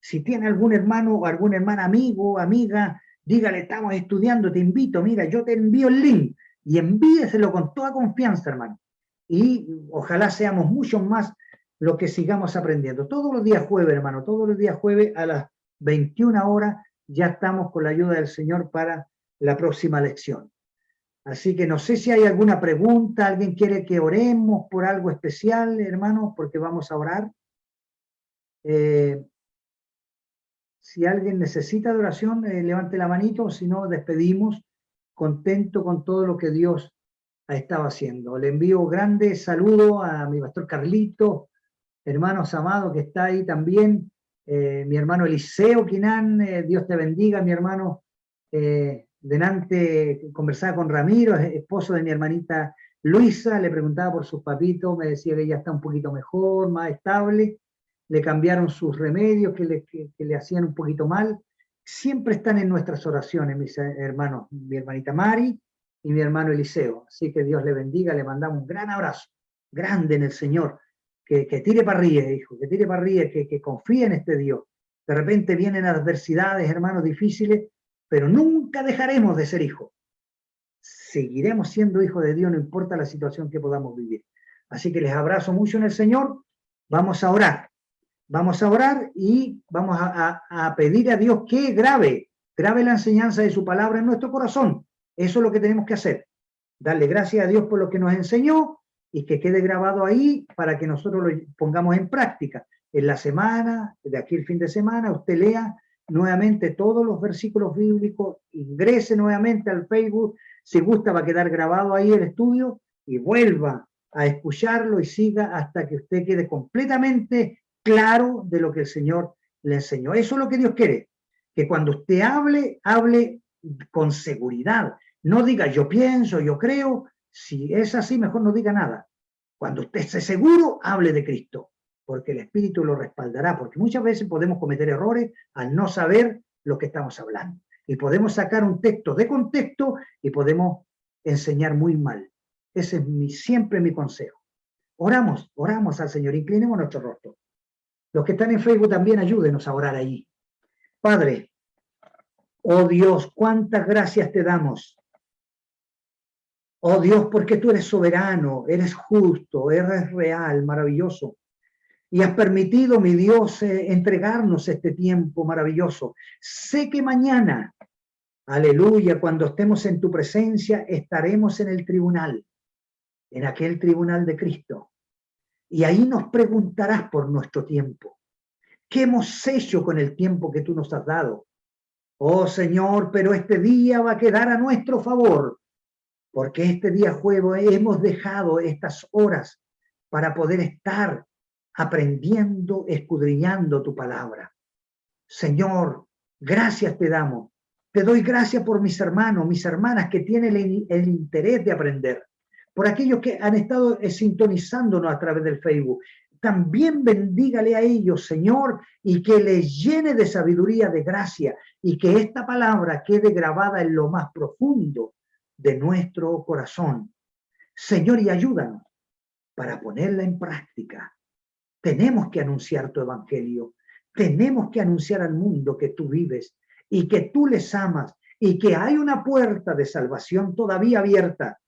[SPEAKER 1] Si tiene algún hermano o alguna hermana, amigo, amiga, dígale, estamos estudiando, te invito, mira, yo te envío el link, y envíeselo con toda confianza, hermano. Y ojalá seamos muchos más los que sigamos aprendiendo. Todos los días jueves, hermano, todos los días jueves a las 21 horas, ya estamos con la ayuda del Señor para la próxima lección. Así que no sé si hay alguna pregunta, alguien quiere que oremos por algo especial, hermanos, porque vamos a orar. Si alguien necesita de oración, levante la manito, si no, despedimos, contento con todo lo que Dios ha estado haciendo. Le envío grande saludo a mi pastor Carlito, hermanos amados que está ahí también, mi hermano Eliseo Quinán, Dios te bendiga, mi hermano. Delante conversaba con Ramiro, esposo de mi hermanita Luisa, le preguntaba por sus papitos, me decía que ella está un poquito mejor, más estable, le cambiaron sus remedios que le hacían un poquito mal. Siempre están en nuestras oraciones, mis hermanos, mi hermanita Mari y mi hermano Eliseo. Así que Dios le bendiga, le mandamos un gran abrazo, grande en el Señor, que tire para arriba, hijo, que tire para arriba, que confíe en este Dios. De repente vienen adversidades, hermanos, difíciles, pero nunca dejaremos de ser hijos. Seguiremos siendo hijos de Dios, no importa la situación que podamos vivir. Así que les abrazo mucho en el Señor. Vamos a orar. Vamos a orar y vamos a pedir a Dios que grabe la enseñanza de su palabra en nuestro corazón. Eso es lo que tenemos que hacer. Darle gracias a Dios por lo que nos enseñó y que quede grabado ahí para que nosotros lo pongamos en práctica. En la semana, de aquí el fin de semana, usted lea nuevamente todos los versículos bíblicos, ingrese nuevamente al Facebook, si gusta va a quedar grabado ahí el estudio, y vuelva a escucharlo y siga hasta que usted quede completamente claro de lo que el Señor le enseñó. Eso es lo que Dios quiere, que cuando usted hable con seguridad, no diga yo pienso, yo creo. Si es así, mejor no diga nada. Cuando usted esté seguro, hable de Cristo, porque el Espíritu lo respaldará, porque muchas veces podemos cometer errores al no saber lo que estamos hablando, y podemos sacar un texto de contexto y podemos enseñar muy mal. Ese es siempre mi consejo. Oramos al Señor, inclinemos nuestro rostro. Los que están en Facebook también ayúdenos a orar allí. Padre, oh Dios, cuántas gracias te damos. Oh Dios, porque tú eres soberano, eres justo, eres real, maravilloso. Y has permitido, mi Dios, entregarnos este tiempo maravilloso. Sé que mañana, aleluya, cuando estemos en tu presencia, estaremos en el tribunal, en aquel tribunal de Cristo. Y ahí nos preguntarás por nuestro tiempo. ¿Qué hemos hecho con el tiempo que tú nos has dado? Oh Señor, pero este día va a quedar a nuestro favor, porque este día jueves hemos dejado estas horas para poder estar aprendiendo, escudriñando tu palabra. Señor, gracias te damos. Te doy gracias por mis hermanos, mis hermanas que tienen el interés de aprender. Por aquellos que han estado sintonizándonos a través del Facebook. También bendígale a ellos, Señor, y que les llene de sabiduría, de gracia, y que esta palabra quede grabada en lo más profundo de nuestro corazón. Señor, y ayúdanos para ponerla en práctica. Tenemos que anunciar tu evangelio. Tenemos que anunciar al mundo que tú vives y que tú les amas y que hay una puerta de salvación todavía abierta.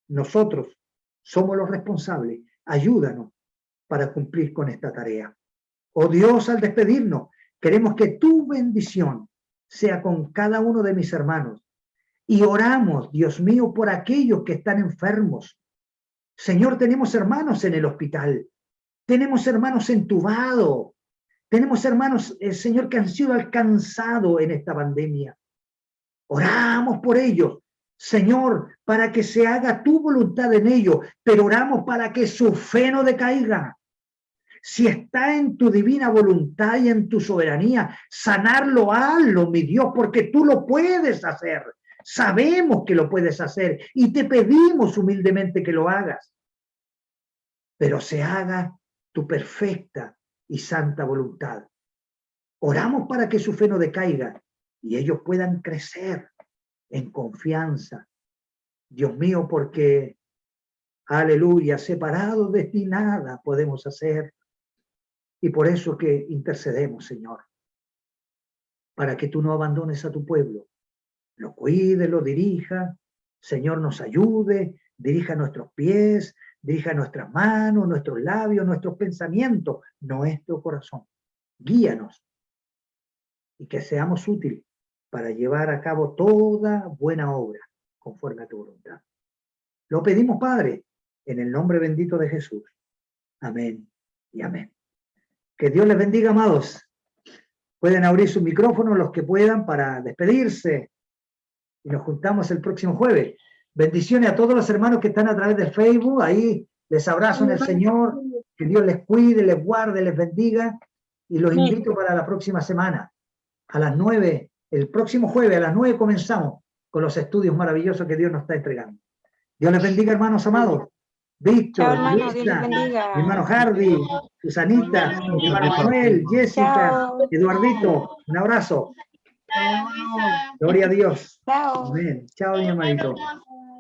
[SPEAKER 1] Nosotros somos los responsables. Ayúdanos para cumplir con esta tarea. Oh Dios, al despedirnos, queremos que tu bendición sea con cada uno de mis hermanos. Y oramos, Dios mío, por aquellos que están enfermos. Señor, tenemos hermanos en el hospital. Tenemos hermanos entubados. Tenemos hermanos, Señor, que han sido alcanzados en esta pandemia. Oramos por ellos, Señor, para que se haga tu voluntad en ellos, pero oramos para que su fe no decaiga. Si está en tu divina voluntad y en tu soberanía, sanarlo, hazlo, mi Dios, porque tú lo puedes hacer. Sabemos que lo puedes hacer y te pedimos humildemente que lo hagas. Pero se haga tu perfecta y santa voluntad. Oramos para que su fe no decaiga y ellos puedan crecer en confianza. Dios mío, porque, aleluya, separados de ti nada podemos hacer. Y por eso que intercedemos, Señor, para que tú no abandones a tu pueblo. Lo cuide, lo dirija. Señor, nos ayude, dirija nuestros pies, dirija nuestras manos, nuestros labios, nuestros pensamientos, nuestro corazón. Guíanos y que seamos útiles para llevar a cabo toda buena obra conforme a tu voluntad. Lo pedimos, Padre, en el nombre bendito de Jesús. Amén y amén. Que Dios les bendiga, amados. Pueden abrir su micrófono los que puedan para despedirse y nos juntamos el próximo jueves. Bendiciones a todos los hermanos que están a través del Facebook. Ahí les abrazo en el Señor. Que Dios les cuide, les guarde, les bendiga. Y los invito para la próxima semana. A las 9, el próximo jueves a las 9 comenzamos con los estudios maravillosos que Dios nos está entregando. Dios les bendiga, hermanos amados. Víctor,
[SPEAKER 4] Chao, hermano,
[SPEAKER 1] Luisa,
[SPEAKER 4] Dios les bendiga.
[SPEAKER 1] mi hermano Hardy, Susanita, mi hermano Manuel, Jessica,
[SPEAKER 4] Chao.
[SPEAKER 1] Eduardito. Un abrazo.
[SPEAKER 3] Chao, Luisa.
[SPEAKER 1] Gloria a Dios.
[SPEAKER 4] Chao.
[SPEAKER 1] Amén. Chao, mi hermanito.
[SPEAKER 3] Chao.